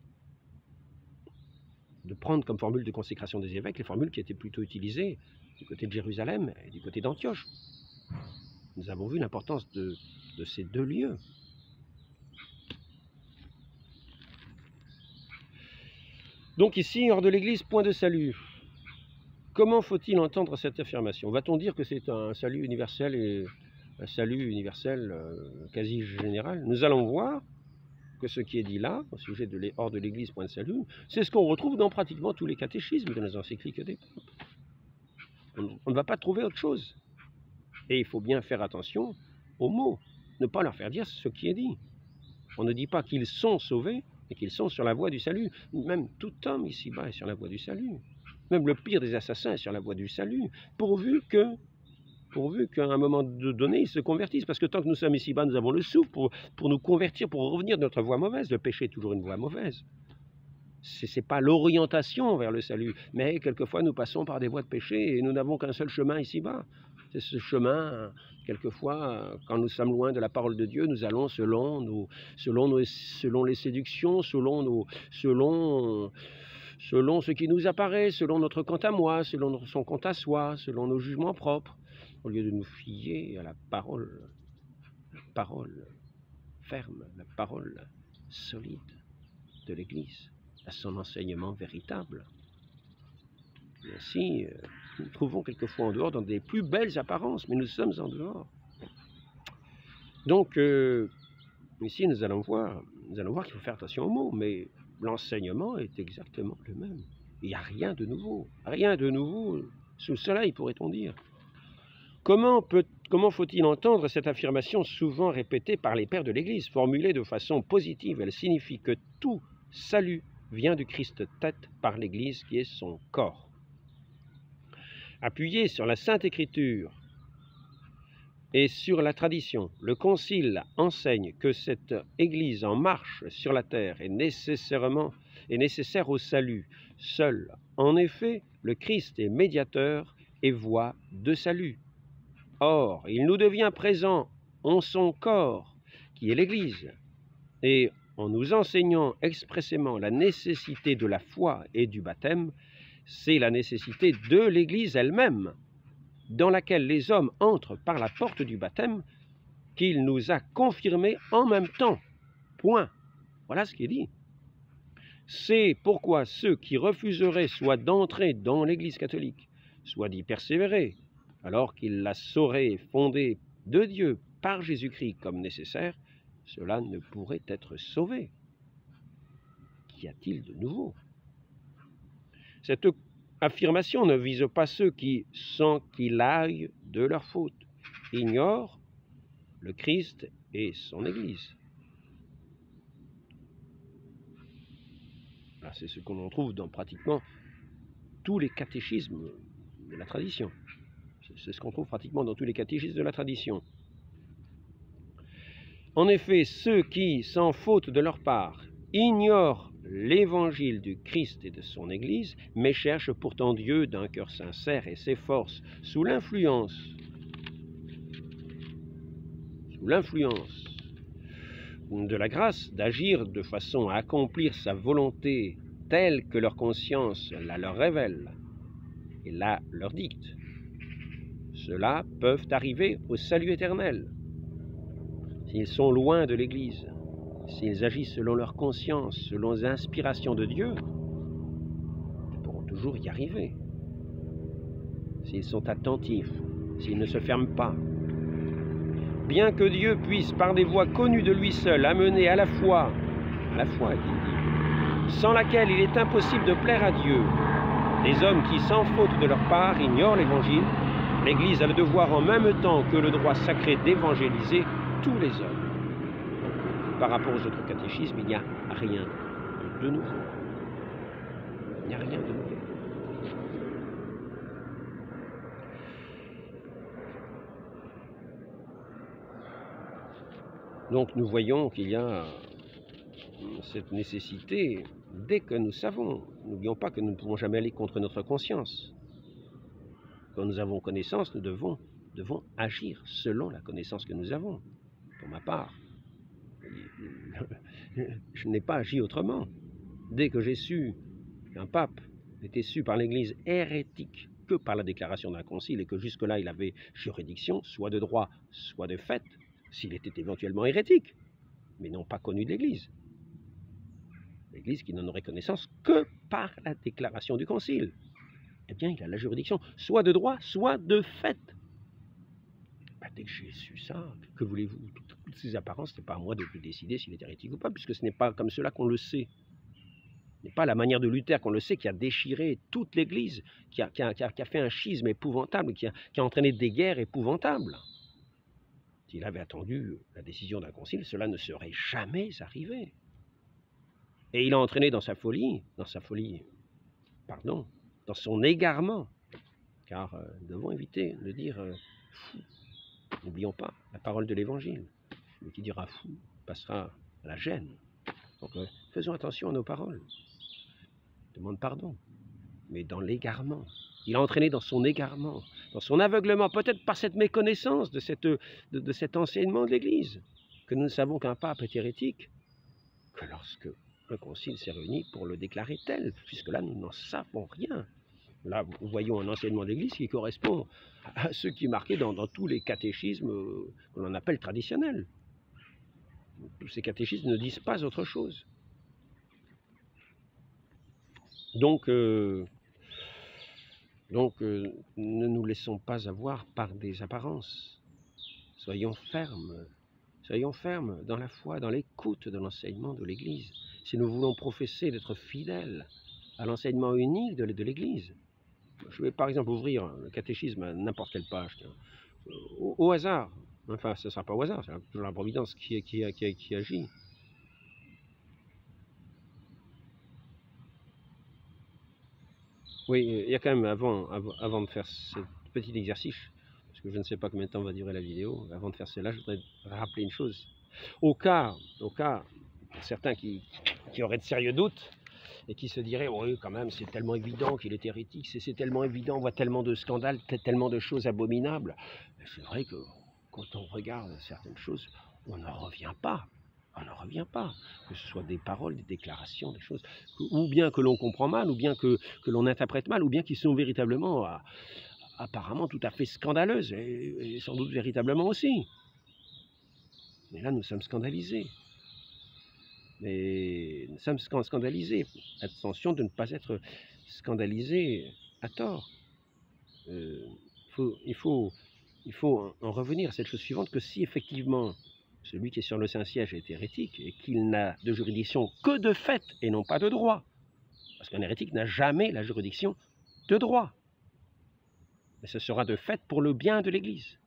de prendre comme formule de consécration des évêques les formules qui étaient plutôt utilisées du côté de Jérusalem et du côté d'Antioche. Nous avons vu l'importance de ces deux lieux. Donc ici, hors de l'Église, point de salut. Comment faut-il entendre cette affirmation? Va-t-on dire que c'est un salut universel et un salut universel quasi général? Nous allons voir que ce qui est dit là, au sujet de hors de l'Église, point de salut, c'est ce qu'on retrouve dans pratiquement tous les catéchismes de nos encycliques des papes. On ne va pas trouver autre chose. Et il faut bien faire attention aux mots, ne pas leur faire dire ce qui est dit. On ne dit pas qu'ils sont sauvés, et qu'ils sont sur la voie du salut. Même tout homme ici-bas est sur la voie du salut. Même le pire des assassins est sur la voie du salut, pourvu qu'à un moment donné, ils se convertissent. Parce que tant que nous sommes ici-bas, nous avons le souffle pour nous convertir, pour revenir de notre voie mauvaise. Le péché est toujours une voie mauvaise. Ce n'est pas l'orientation vers le salut, mais quelquefois nous passons par des voies de péché et nous n'avons qu'un seul chemin ici-bas. C'est ce chemin, quelquefois, quand nous sommes loin de la parole de Dieu, nous allons selon les séductions, selon ce qui nous apparaît, selon notre quant à moi, selon son quant à soi, selon nos jugements propres, au lieu de nous fier à la parole ferme, la parole solide de l'Église, à son enseignement véritable. Et ainsi, nous nous trouvons quelquefois en dehors dans des plus belles apparences, mais nous sommes en dehors. Donc, ici, nous allons voir qu'il faut faire attention aux mots, mais l'enseignement est exactement le même. Il n'y a rien de nouveau sous le soleil, pourrait-on dire. Comment faut-il entendre cette affirmation souvent répétée par les pères de l'Église, formulée de façon positive? Elle signifie que tout salut vient du Christ tête par l'Église qui est son corps. Appuyé sur la Sainte Écriture et sur la tradition, le Concile enseigne que cette Église en marche sur la terre est nécessaire au salut. Seul, en effet, le Christ est médiateur et voie de salut. Or, il nous devient présent en son corps, qui est l'Église, et en nous enseignant expressément la nécessité de la foi et du baptême, c'est la nécessité de l'Église elle-même, dans laquelle les hommes entrent par la porte du baptême, qu'il nous a confirmé en même temps. Point. Voilà ce qui est dit. C'est pourquoi ceux qui refuseraient soit d'entrer dans l'Église catholique, soit d'y persévérer, alors qu'ils la sauraient fondée de Dieu par Jésus-Christ comme nécessaire, cela ne pourrait être sauvé. Qu'y a-t-il de nouveau? Cette affirmation ne vise pas ceux qui, sans qu'il aille de leur faute, ignorent le Christ et son Église. C'est ce qu'on en trouve dans pratiquement tous les catéchismes de la tradition. C'est ce qu'on trouve pratiquement dans tous les catéchismes de la tradition. En effet, ceux qui, sans faute de leur part, ignorent l'évangile du Christ et de son Église, mais cherchent pourtant Dieu d'un cœur sincère et s'efforcent sous l'influence de la grâce d'agir de façon à accomplir sa volonté telle que leur conscience la leur révèle et la leur dicte. Ceux-là peuvent arriver au salut éternel. S'ils sont loin de l'Église, s'ils agissent selon leur conscience, selon les inspirations de Dieu, ils pourront toujours y arriver. S'ils sont attentifs, s'ils ne se ferment pas. Bien que Dieu puisse, par des voies connues de lui seul, amener à la foi, qu'il dit, sans laquelle il est impossible de plaire à Dieu, les hommes qui, sans faute de leur part, ignorent l'Évangile, l'Église a le devoir en même temps que le droit sacré d'évangéliser tous les hommes. Par rapport aux autres catéchismes, il n'y a rien de nouveau. Il n'y a rien de nouveau. Donc nous voyons qu'il y a cette nécessité, dès que nous savons, n'oublions pas que nous ne pouvons jamais aller contre notre conscience. Quand nous avons connaissance, nous devons agir selon la connaissance que nous avons. Pour ma part, je n'ai pas agi autrement. Dès que j'ai su qu'un pape était su par l'Église hérétique que par la déclaration d'un concile et que jusque-là il avait juridiction, soit de droit, soit de fait, s'il était éventuellement hérétique, mais non pas connu de l'Église. L'Église qui n'en aurait connaissance que par la déclaration du concile. Eh bien, il a la juridiction, soit de droit, soit de fait. Dès que j'ai su ça, que voulez-vous? Toutes ces apparences, ce n'est pas à moi de décider s'il est hérétique ou pas, puisque ce n'est pas comme cela qu'on le sait. Ce n'est pas la manière de Luther qu'on le sait, qui a déchiré toute l'Église, qui a fait un schisme épouvantable, qui a entraîné des guerres épouvantables. S'il avait attendu la décision d'un concile, cela ne serait jamais arrivé. Et il a entraîné dans son égarement, car nous devons éviter de dire fou. N'oublions pas la parole de l'Évangile. Celui qui dira fou passera à la gêne. Donc faisons attention à nos paroles. Demande pardon. Mais dans l'égarement. Il a entraîné dans son égarement, dans son aveuglement, peut-être par cette méconnaissance de cet enseignement de l'Église, que nous ne savons qu'un pape est hérétique, que lorsque un concile s'est réuni pour le déclarer tel. Jusque-là, nous n'en savons rien. Là, nous voyons un enseignement d'Église qui correspond à ce qui est marqué dans tous les catéchismes que l'on appelle traditionnels. Tous ces catéchismes ne disent pas autre chose. Donc, ne nous laissons pas avoir par des apparences. Soyons fermes dans la foi, dans l'écoute de l'enseignement de l'Église. Si nous voulons professer d'être fidèles à l'enseignement unique de l'Église, je vais par exemple ouvrir le catéchisme à n'importe quelle page. au hasard. Enfin, ce ne sera pas au hasard, c'est toujours la providence qui agit. Oui, il y a quand même, avant de faire ce petit exercice, parce que je ne sais pas combien de temps va durer la vidéo, avant de faire cela, je voudrais rappeler une chose. Au cas, certains qui auraient de sérieux doutes, et qui se diraient, oui, quand même, c'est tellement évident qu'il est hérétique, c'est tellement évident, on voit tellement de scandales, tellement de choses abominables. C'est vrai que quand on regarde certaines choses, on n'en revient pas. On n'en revient pas. Que ce soit des paroles, des déclarations, des choses, ou bien que l'on comprend mal, ou bien que l'on interprète mal, ou bien qui sont véritablement, apparemment, tout à fait scandaleuses, et sans doute véritablement aussi. Mais là, nous sommes scandalisés. Mais nous sommes scandalisés. Attention de ne pas être scandalisés à tort. Il faut en revenir à cette chose suivante, que si effectivement celui qui est sur le Saint-Siège est hérétique et qu'il n'a de juridiction que de fait et non pas de droit, parce qu'un hérétique n'a jamais la juridiction de droit, mais ce sera de fait pour le bien de l'Église.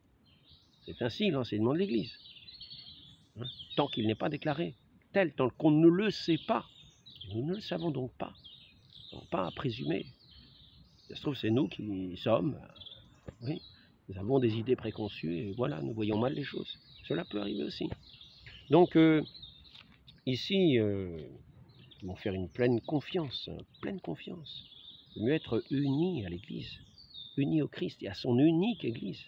C'est ainsi l'enseignement de l'Église. Tant qu'il n'est pas déclaré tel, tant qu'on ne le sait pas, nous ne le savons donc pas, pas à présumer. Ça se trouve, c'est nous qui sommes, oui, nous avons des idées préconçues et voilà, nous voyons mal les choses. Cela peut arriver aussi. Donc, ici, nous devons faire une pleine confiance. De mieux être unis à l'Église, unis au Christ et à son unique Église,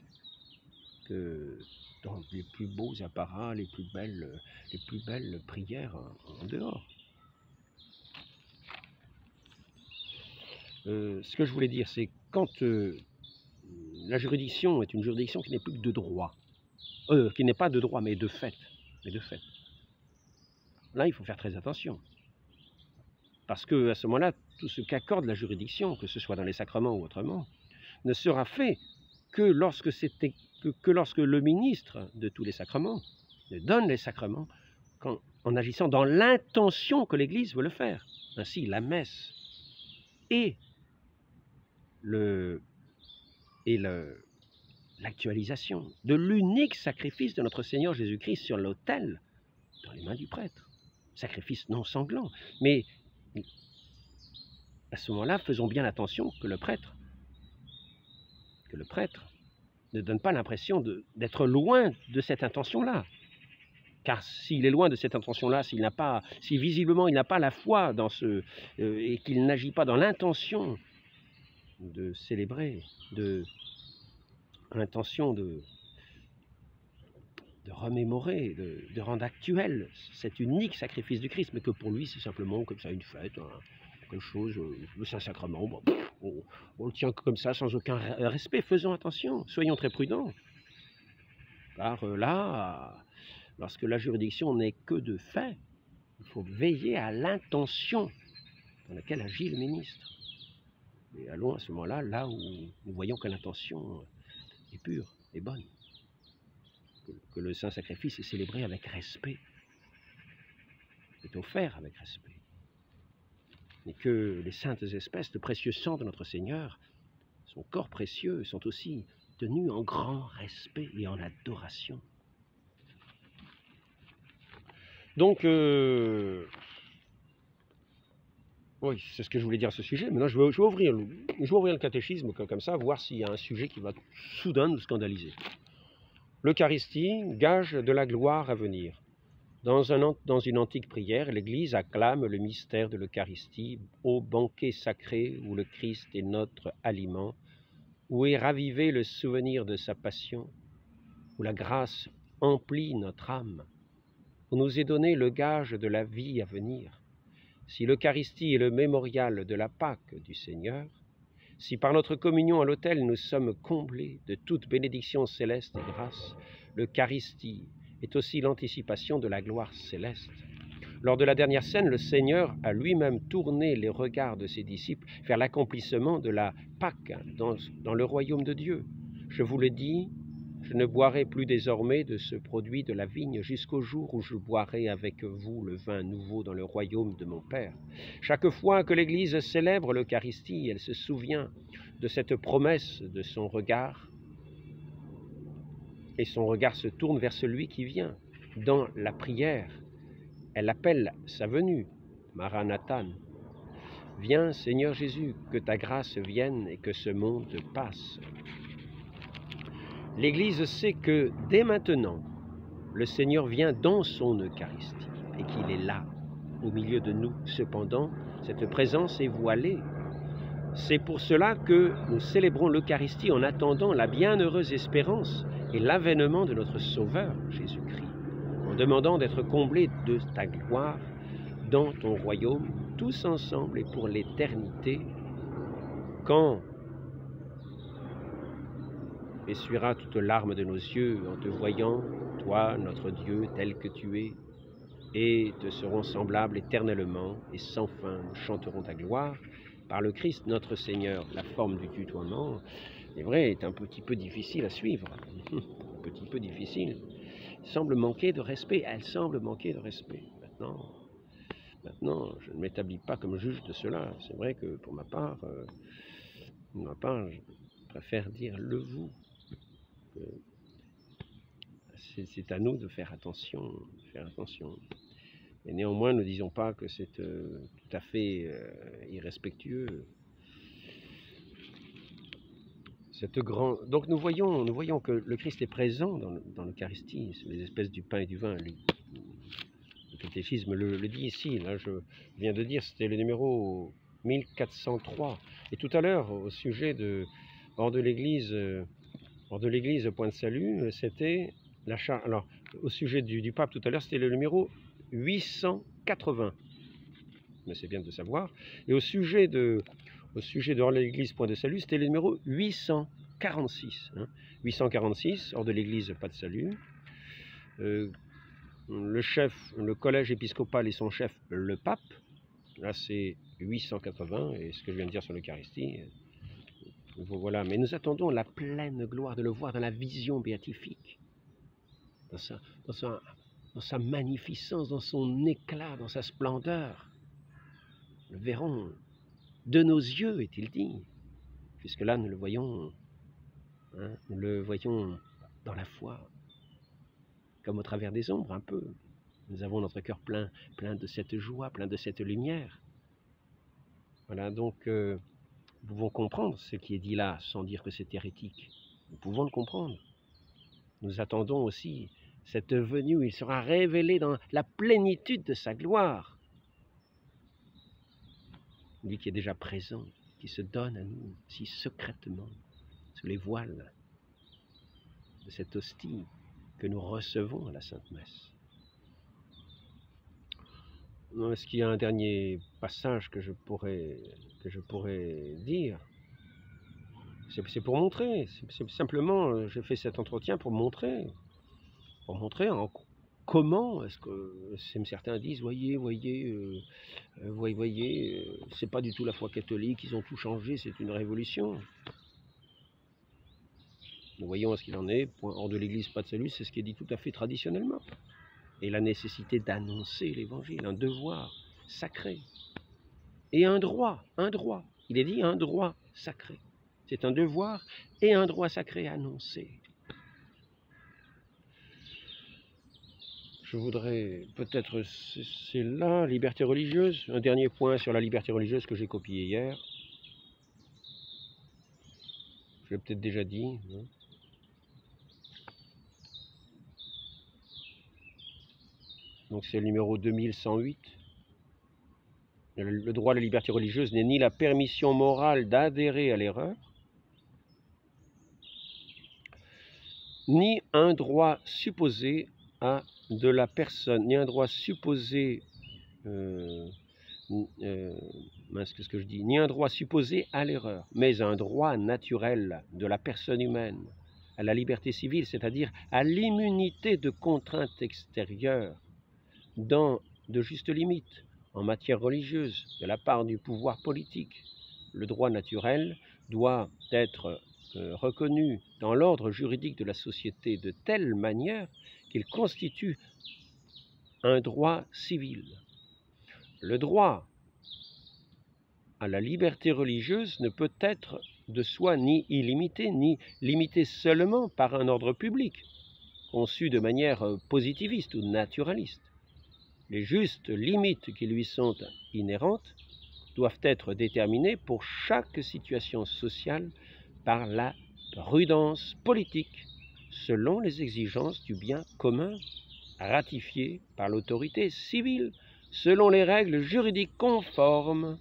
que dans les plus beaux apparats, les plus belles prières en dehors. Ce que je voulais dire, c'est quand la juridiction est une juridiction qui n'est plus que de droit, qui n'est pas de droit, mais de fait. Là, il faut faire très attention. Parce qu'à ce moment-là, tout ce qu'accorde la juridiction, que ce soit dans les sacrements ou autrement, ne sera fait que lorsque le ministre de tous les sacrements donne les sacrements en agissant dans l'intention que l'Église veut le faire. Ainsi, la messe et l'actualisation de l'unique sacrifice de notre Seigneur Jésus-Christ sur l'autel dans les mains du prêtre. Sacrifice non sanglant, mais à ce moment-là, faisons bien attention que le prêtre ne donne pas l'impression d'être loin de cette intention-là. Car s'il est loin de cette intention-là, si visiblement il n'a pas la foi dans et qu'il n'agit pas dans l'intention de célébrer, l'intention de remémorer, de rendre actuel cet unique sacrifice du Christ, mais que pour lui c'est simplement comme ça une fête, quelque chose, le Saint-Sacrement, bon, on le tient comme ça sans aucun respect. Faisons attention, soyons très prudents. Car là, lorsque la juridiction n'est que de fait, il faut veiller à l'intention dans laquelle agit le ministre. Et allons à ce moment-là, là où nous voyons que l'intention est pure, est bonne. Que le saint sacrifice est célébré avec respect, est offert avec respect. Et que les saintes espèces, de précieux sang de notre Seigneur, son corps précieux, sont aussi tenus en grand respect et en adoration. Donc, oui, c'est ce que je voulais dire à ce sujet. Maintenant, je vais ouvrir le catéchisme comme ça, voir s'il y a un sujet qui va soudain nous scandaliser. L'Eucharistie, gage de la gloire à venir. Dans une antique prière, l'Église acclame le mystère de l'Eucharistie, ô banquet sacré où le Christ est notre aliment, où est ravivé le souvenir de sa passion, où la grâce emplit notre âme, où nous est donné le gage de la vie à venir. Si l'Eucharistie est le mémorial de la Pâque du Seigneur, si par notre communion à l'autel nous sommes comblés de toute bénédiction céleste et grâce, l'Eucharistie est aussi l'anticipation de la gloire céleste. Lors de la dernière scène, le Seigneur a lui-même tourné les regards de ses disciples vers l'accomplissement de la Pâque dans le royaume de Dieu. Je vous le dis, je ne boirai plus désormais de ce produit de la vigne jusqu'au jour où je boirai avec vous le vin nouveau dans le royaume de mon Père. Chaque fois que l'Église célèbre l'Eucharistie, elle se souvient de cette promesse de son regard et son regard se tourne vers celui qui vient. Dans la prière, elle appelle sa venue, Maranathan. Viens, Seigneur Jésus, que ta grâce vienne et que ce monde passe. L'Église sait que dès maintenant, le Seigneur vient dans son Eucharistie et qu'il est là, au milieu de nous. Cependant, cette présence est voilée. C'est pour cela que nous célébrons l'Eucharistie en attendant la bienheureuse espérance et l'avènement de notre Sauveur, Jésus-Christ, en demandant d'être comblés de ta gloire dans ton royaume, tous ensemble et pour l'éternité, quand essuiera toute larme de nos yeux en te voyant, toi, notre Dieu, tel que tu es, et te serons semblables éternellement, et sans fin, nous chanterons ta gloire. Par le Christ, notre Seigneur, la forme du tutoiement, c'est vrai, est un petit peu difficile à suivre. Un petit peu difficile. Elle semble manquer de respect. Maintenant, je ne m'établis pas comme juge de cela. C'est vrai que pour ma part, je préfère dire le vous. C'est à nous de faire attention. Et néanmoins, ne disons pas que c'est tout à fait irrespectueux. Donc nous voyons que le Christ est présent dans l'Eucharistie, les espèces du pain et du vin. Le catéchisme le dit ici. Là, je viens de dire, c'était le numéro 1403. Et tout à l'heure, au sujet de hors de l'Église, point de salut, c'était la charte. Alors, au sujet du pape tout à l'heure, c'était le numéro 880. Mais c'est bien de savoir. Et au sujet de hors de l'Église, point de salut, c'était le numéro 846. 846, hors de l'Église, pas de salut. Le collège épiscopal et son chef, le pape. Là, c'est 880. Et ce que je viens de dire sur l'Eucharistie, voilà. Mais nous attendons la pleine gloire de le voir dans la vision béatifique. Dans sa magnificence, dans son éclat, dans sa splendeur. Nous le verrons de nos yeux, est-il dit, puisque là nous le voyons dans la foi, comme au travers des ombres un peu. Nous avons notre cœur plein de cette joie, plein de cette lumière. Voilà, donc nous pouvons comprendre ce qui est dit là, sans dire que c'est hérétique. Nous pouvons le comprendre. Nous attendons aussi cette venue où il sera révélé dans la plénitude de sa gloire. Lui qui est déjà présent, qui se donne à nous si secrètement, sous les voiles de cette hostie que nous recevons à la Sainte Messe. Est-ce qu'il y a un dernier passage que je pourrais dire? C'est pour montrer, c'est simplement, j'ai fait cet entretien pour montrer comment est-ce que certains disent, voyez, c'est pas du tout la foi catholique, ils ont tout changé, c'est une révolution. Nous voyons ce qu'il en est, hors de l'Église, pas de salut, c'est ce qui est dit tout à fait traditionnellement. Et la nécessité d'annoncer l'Évangile, un devoir sacré. Et un droit, il est dit un droit sacré. C'est un devoir et un droit sacré annoncé. Je voudrais peut-être, c'est là, liberté religieuse, un dernier point sur la liberté religieuse que j'ai copié hier. Je l'ai peut-être déjà dit. Hein. Donc c'est le numéro 2108. Le droit à la liberté religieuse n'est ni la permission morale d'adhérer à l'erreur, ni un droit supposé à de la personne, ni un droit supposé, ni un droit supposé à l'erreur, mais un droit naturel de la personne humaine à la liberté civile, c'est-à-dire à l'immunité de contraintes extérieures dans de justes limites en matière religieuse de la part du pouvoir politique. Le droit naturel doit être reconnu dans l'ordre juridique de la société de telle manière qu'il constitue un droit civil. Le droit à la liberté religieuse ne peut être de soi ni illimité, ni limité seulement par un ordre public, conçu de manière positiviste ou naturaliste. Les justes limites qui lui sont inhérentes doivent être déterminées pour chaque situation sociale par la prudence politique, selon les exigences du bien commun, ratifiées par l'autorité civile, selon les règles juridiques conformes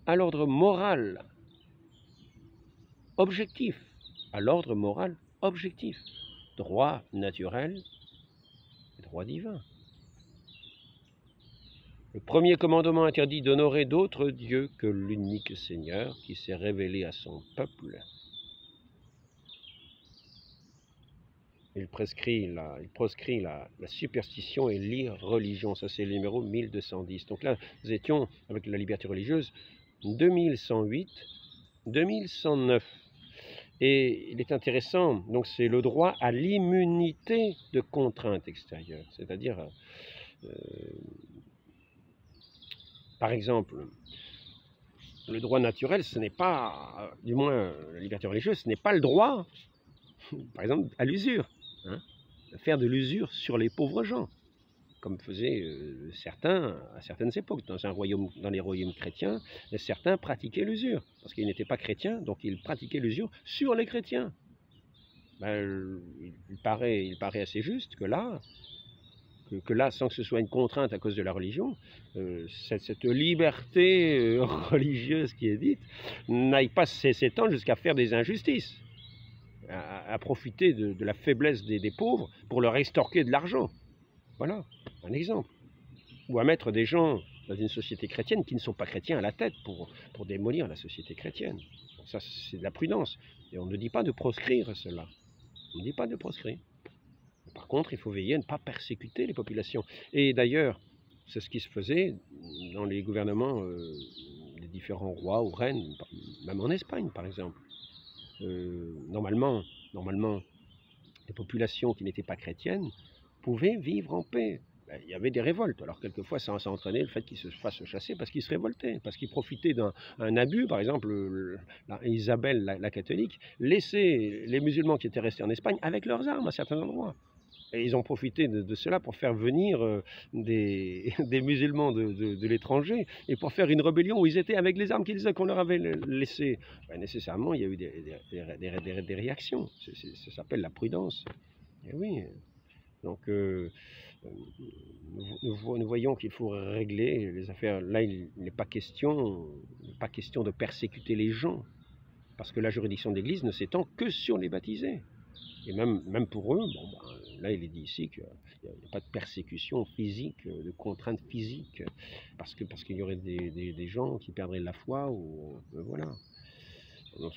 à l'ordre moral objectif, droit naturel et droit divin. Le premier commandement interdit d'honorer d'autres dieux que l'unique Seigneur qui s'est révélé à son peuple. Il proscrit la superstition et l'irreligion. Ça, c'est le numéro 1210. Donc là, nous étions, avec la liberté religieuse, 2108, 2109. Et il est intéressant, donc c'est le droit à l'immunité de contraintes extérieures. C'est-à-dire, par exemple, le droit naturel, ce n'est pas, du moins la liberté religieuse, ce n'est pas le droit, par exemple, à l'usure. Faire de l'usure sur les pauvres gens, comme faisaient certains à certaines époques. Dans les royaumes chrétiens, certains pratiquaient l'usure, parce qu'ils n'étaient pas chrétiens, donc ils pratiquaient l'usure sur les chrétiens. Il paraît assez juste que là, sans que ce soit une contrainte à cause de la religion, cette liberté religieuse qui est dite n'aille pas s'étendre jusqu'à faire des injustices, à profiter de la faiblesse des pauvres pour leur extorquer de l'argent. Voilà, un exemple. Ou à mettre des gens dans une société chrétienne qui ne sont pas chrétiens à la tête pour démolir la société chrétienne. Donc ça, c'est de la prudence. Et on ne dit pas de proscrire cela. On ne dit pas de proscrire. Par contre, il faut veiller à ne pas persécuter les populations. Et d'ailleurs, c'est ce qui se faisait dans les gouvernements des différents rois ou reines, même en Espagne, par exemple. Normalement, les populations qui n'étaient pas chrétiennes pouvaient vivre en paix. Il y avait des révoltes. Alors quelquefois, ça entraînait le fait qu'ils se fassent chasser parce qu'ils se révoltaient, parce qu'ils profitaient d'un abus. Par exemple, Isabelle, la catholique, laissait les musulmans qui étaient restés en Espagne avec leurs armes à certains endroits. Et ils ont profité de cela pour faire venir des musulmans de l'étranger et pour faire une rébellion où ils étaient avec les armes qu'on leur avait laissées. Nécessairement, il y a eu des réactions. Ça s'appelle la prudence. Et oui. Donc, nous voyons qu'il faut régler les affaires. Là, il n'est pas question de persécuter les gens, parce que la juridiction de l'Église ne s'étend que sur les baptisés. Et même pour eux, là il est dit ici qu'il n'y a pas de persécution physique, de contrainte physique, parce qu'il y aurait des gens qui perdraient la foi, ou voilà.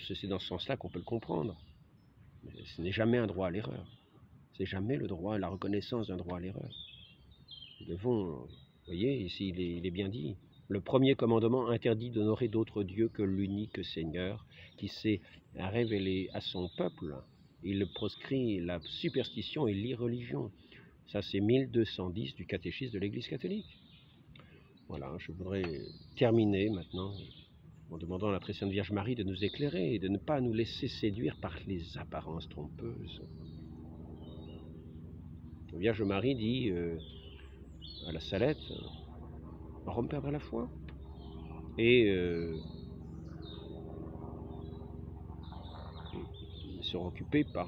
C'est dans ce sens-là qu'on peut le comprendre. Mais ce n'est jamais un droit à l'erreur. C'est jamais le droit, la reconnaissance d'un droit à l'erreur. Nous devons, vous voyez, ici il est bien dit, le premier commandement interdit d'honorer d'autres dieux que l'unique Seigneur qui s'est révélé à son peuple. Il proscrit la superstition et l'irreligion. Ça, c'est 1210 du catéchisme de l'Église catholique. Voilà, je voudrais terminer maintenant en demandant à la très sainte Vierge Marie de nous éclairer et de ne pas nous laisser séduire par les apparences trompeuses. La Vierge Marie dit à la Salette, on va me perdre la foi. Et sera occupé par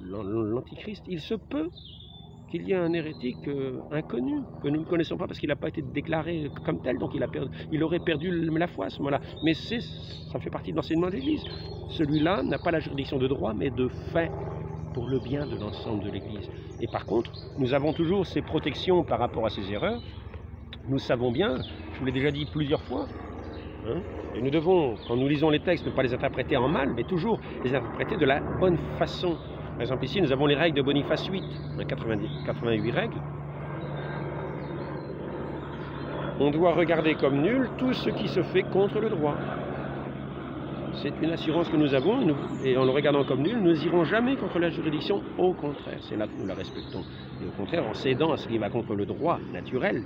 l'Antichrist. Il se peut qu'il y ait un hérétique inconnu, que nous ne connaissons pas parce qu'il n'a pas été déclaré comme tel, donc il aurait perdu la foi à ce moment-là. Mais ça fait partie de l'enseignement de l'Église. Celui-là n'a pas la juridiction de droit, mais de fait, pour le bien de l'ensemble de l'Église. Et par contre, nous avons toujours ces protections par rapport à ces erreurs. Nous savons bien, je vous l'ai déjà dit plusieurs fois, et nous devons, quand nous lisons les textes, ne pas les interpréter en mal, mais toujours les interpréter de la bonne façon. Par exemple, ici, nous avons les règles de Boniface 8, 88 règles. On doit regarder comme nul tout ce qui se fait contre le droit. C'est une assurance que nous avons, et en le regardant comme nul, nous n'irons jamais contre la juridiction. Au contraire, c'est là que nous la respectons. Et au contraire, en cédant à ce qui va contre le droit naturel,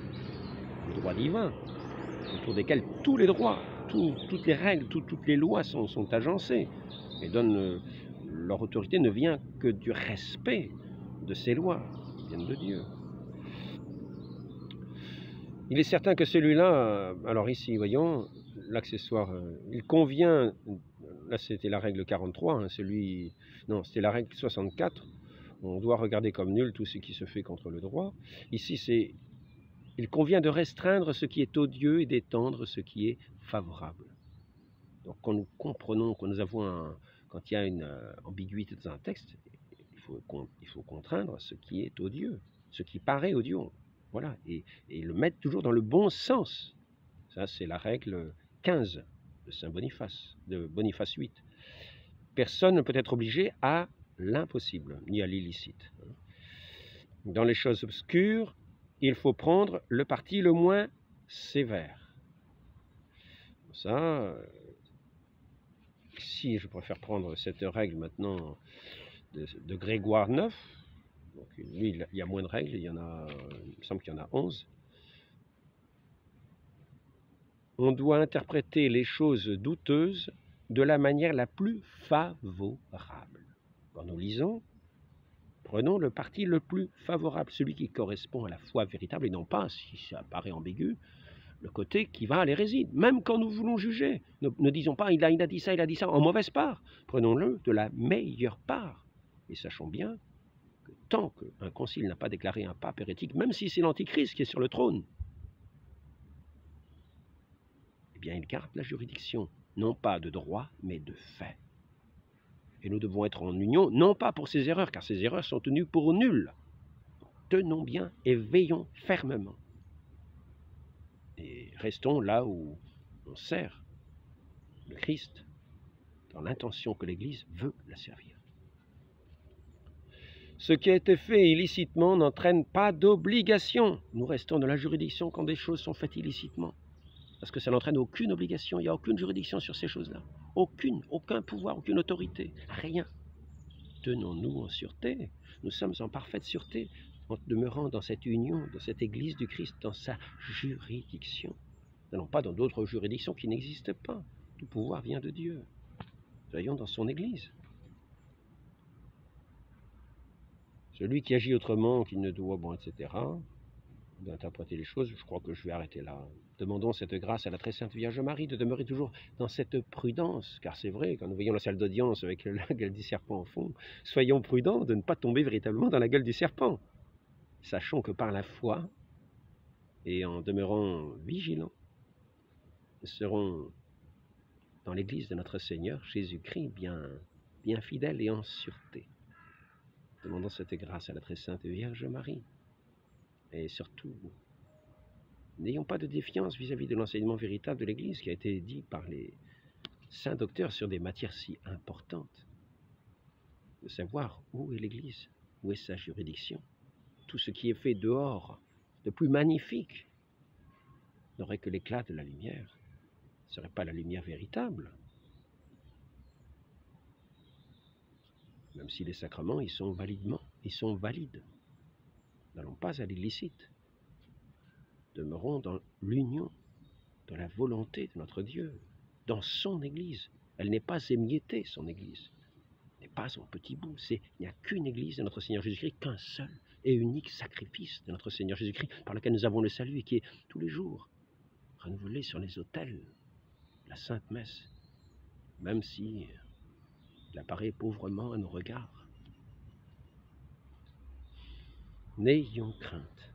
le droit divin, autour desquels tous les droits, toutes les règles, toutes les lois sont agencées et leur autorité ne vient que du respect de ses lois, viennent de Dieu. Il est certain que celui-là, alors ici, voyons, l'accessoire, il convient, là c'était la règle 43, hein, non, c'était la règle 64, on doit regarder comme nul tout ce qui se fait contre le droit. Ici, il convient de restreindre ce qui est odieux et d'étendre ce qui est favorable. Donc quand nous comprenons, quand quand il y a une ambiguïté dans un texte, il faut contraindre ce qui est odieux, ce qui paraît odieux. Voilà, et le mettre toujours dans le bon sens. Ça, c'est la règle 15 de Saint Boniface, de Boniface VIII. Personne ne peut être obligé à l'impossible, ni à l'illicite. Dans les choses obscures, il faut prendre le parti le moins sévère. Ça, si je préfère prendre cette règle maintenant de Grégoire IX, donc lui, il y a moins de règles, il me semble qu'il y en a 11. On doit interpréter les choses douteuses de la manière la plus favorable. Quand nous lisons, prenons le parti le plus favorable, celui qui correspond à la foi véritable, et non pas, si ça paraît ambigu, le côté qui va à l'hérésie. Même quand nous voulons juger, ne disons pas il a dit ça, en mauvaise part. Prenons-le de la meilleure part. Et sachons bien que tant qu'un concile n'a pas déclaré un pape hérétique, même si c'est l'Antichrist qui est sur le trône, eh bien il garde la juridiction, non pas de droit, mais de fait. Et nous devons être en union, non pas pour ses erreurs, car ses erreurs sont tenues pour nulles. Tenons bien et veillons fermement. Et restons là où on sert le Christ, dans l'intention que l'Église veut la servir. Ce qui a été fait illicitement n'entraîne pas d'obligation. Nous restons dans la juridiction quand des choses sont faites illicitement. Parce que ça n'entraîne aucune obligation, il n'y a aucune juridiction sur ces choses-là. Aucun pouvoir, aucune autorité, rien. Tenons-nous en sûreté, nous sommes en parfaite sûreté, en demeurant dans cette union, dans cette Église du Christ, dans sa juridiction. Nous n'allons pas dans d'autres juridictions qui n'existent pas. Tout pouvoir vient de Dieu. Soyons dans son Église. Celui qui agit autrement, qui ne doit, etc., d'interpréter les choses, je crois que je vais arrêter là. Demandons cette grâce à la très sainte Vierge Marie de demeurer toujours dans cette prudence, car c'est vrai, quand nous voyons la salle d'audience avec la gueule du serpent au fond, soyons prudents de ne pas tomber véritablement dans la gueule du serpent. Sachons que par la foi, et en demeurant vigilants, nous serons dans l'église de notre Seigneur Jésus-Christ bien fidèles et en sûreté. Demandons cette grâce à la très sainte Vierge Marie. Et surtout, n'ayons pas de défiance vis-à-vis de l'enseignement véritable de l'Église qui a été dit par les saints docteurs sur des matières si importantes. De savoir où est l'Église, où est sa juridiction. Tout ce qui est fait dehors, de plus magnifique, n'aurait que l'éclat de la lumière. Ce ne serait pas la lumière véritable. Même si les sacrements, ils sont valides. N'allons pas à l'illicite. Demeurons dans l'union, dans la volonté de notre Dieu, dans son Église. Elle n'est pas émiettée, son Église. Elle n'est pas en petits bouts. Il n'y a qu'une Église de notre Seigneur Jésus-Christ, qu'un seul et unique sacrifice de notre Seigneur Jésus-Christ, par lequel nous avons le salut et qui est tous les jours renouvelé sur les autels, la Sainte Messe, même si il apparaît pauvrement à nos regards. N'ayons crainte.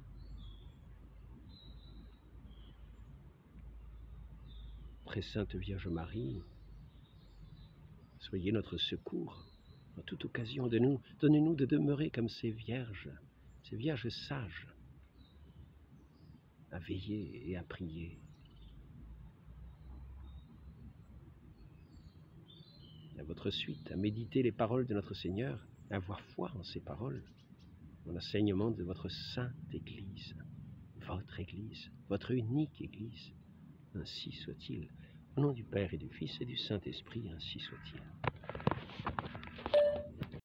Très Sainte Vierge Marie, soyez notre secours en toute occasion. Donnez-nous de demeurer comme ces vierges sages, à veiller et à prier. À votre suite, à méditer les paroles de notre Seigneur, à avoir foi en ces paroles, dans l'enseignement de votre sainte Église, votre unique Église. Ainsi soit-il. Au nom du Père et du Fils et du Saint-Esprit, ainsi soit-il.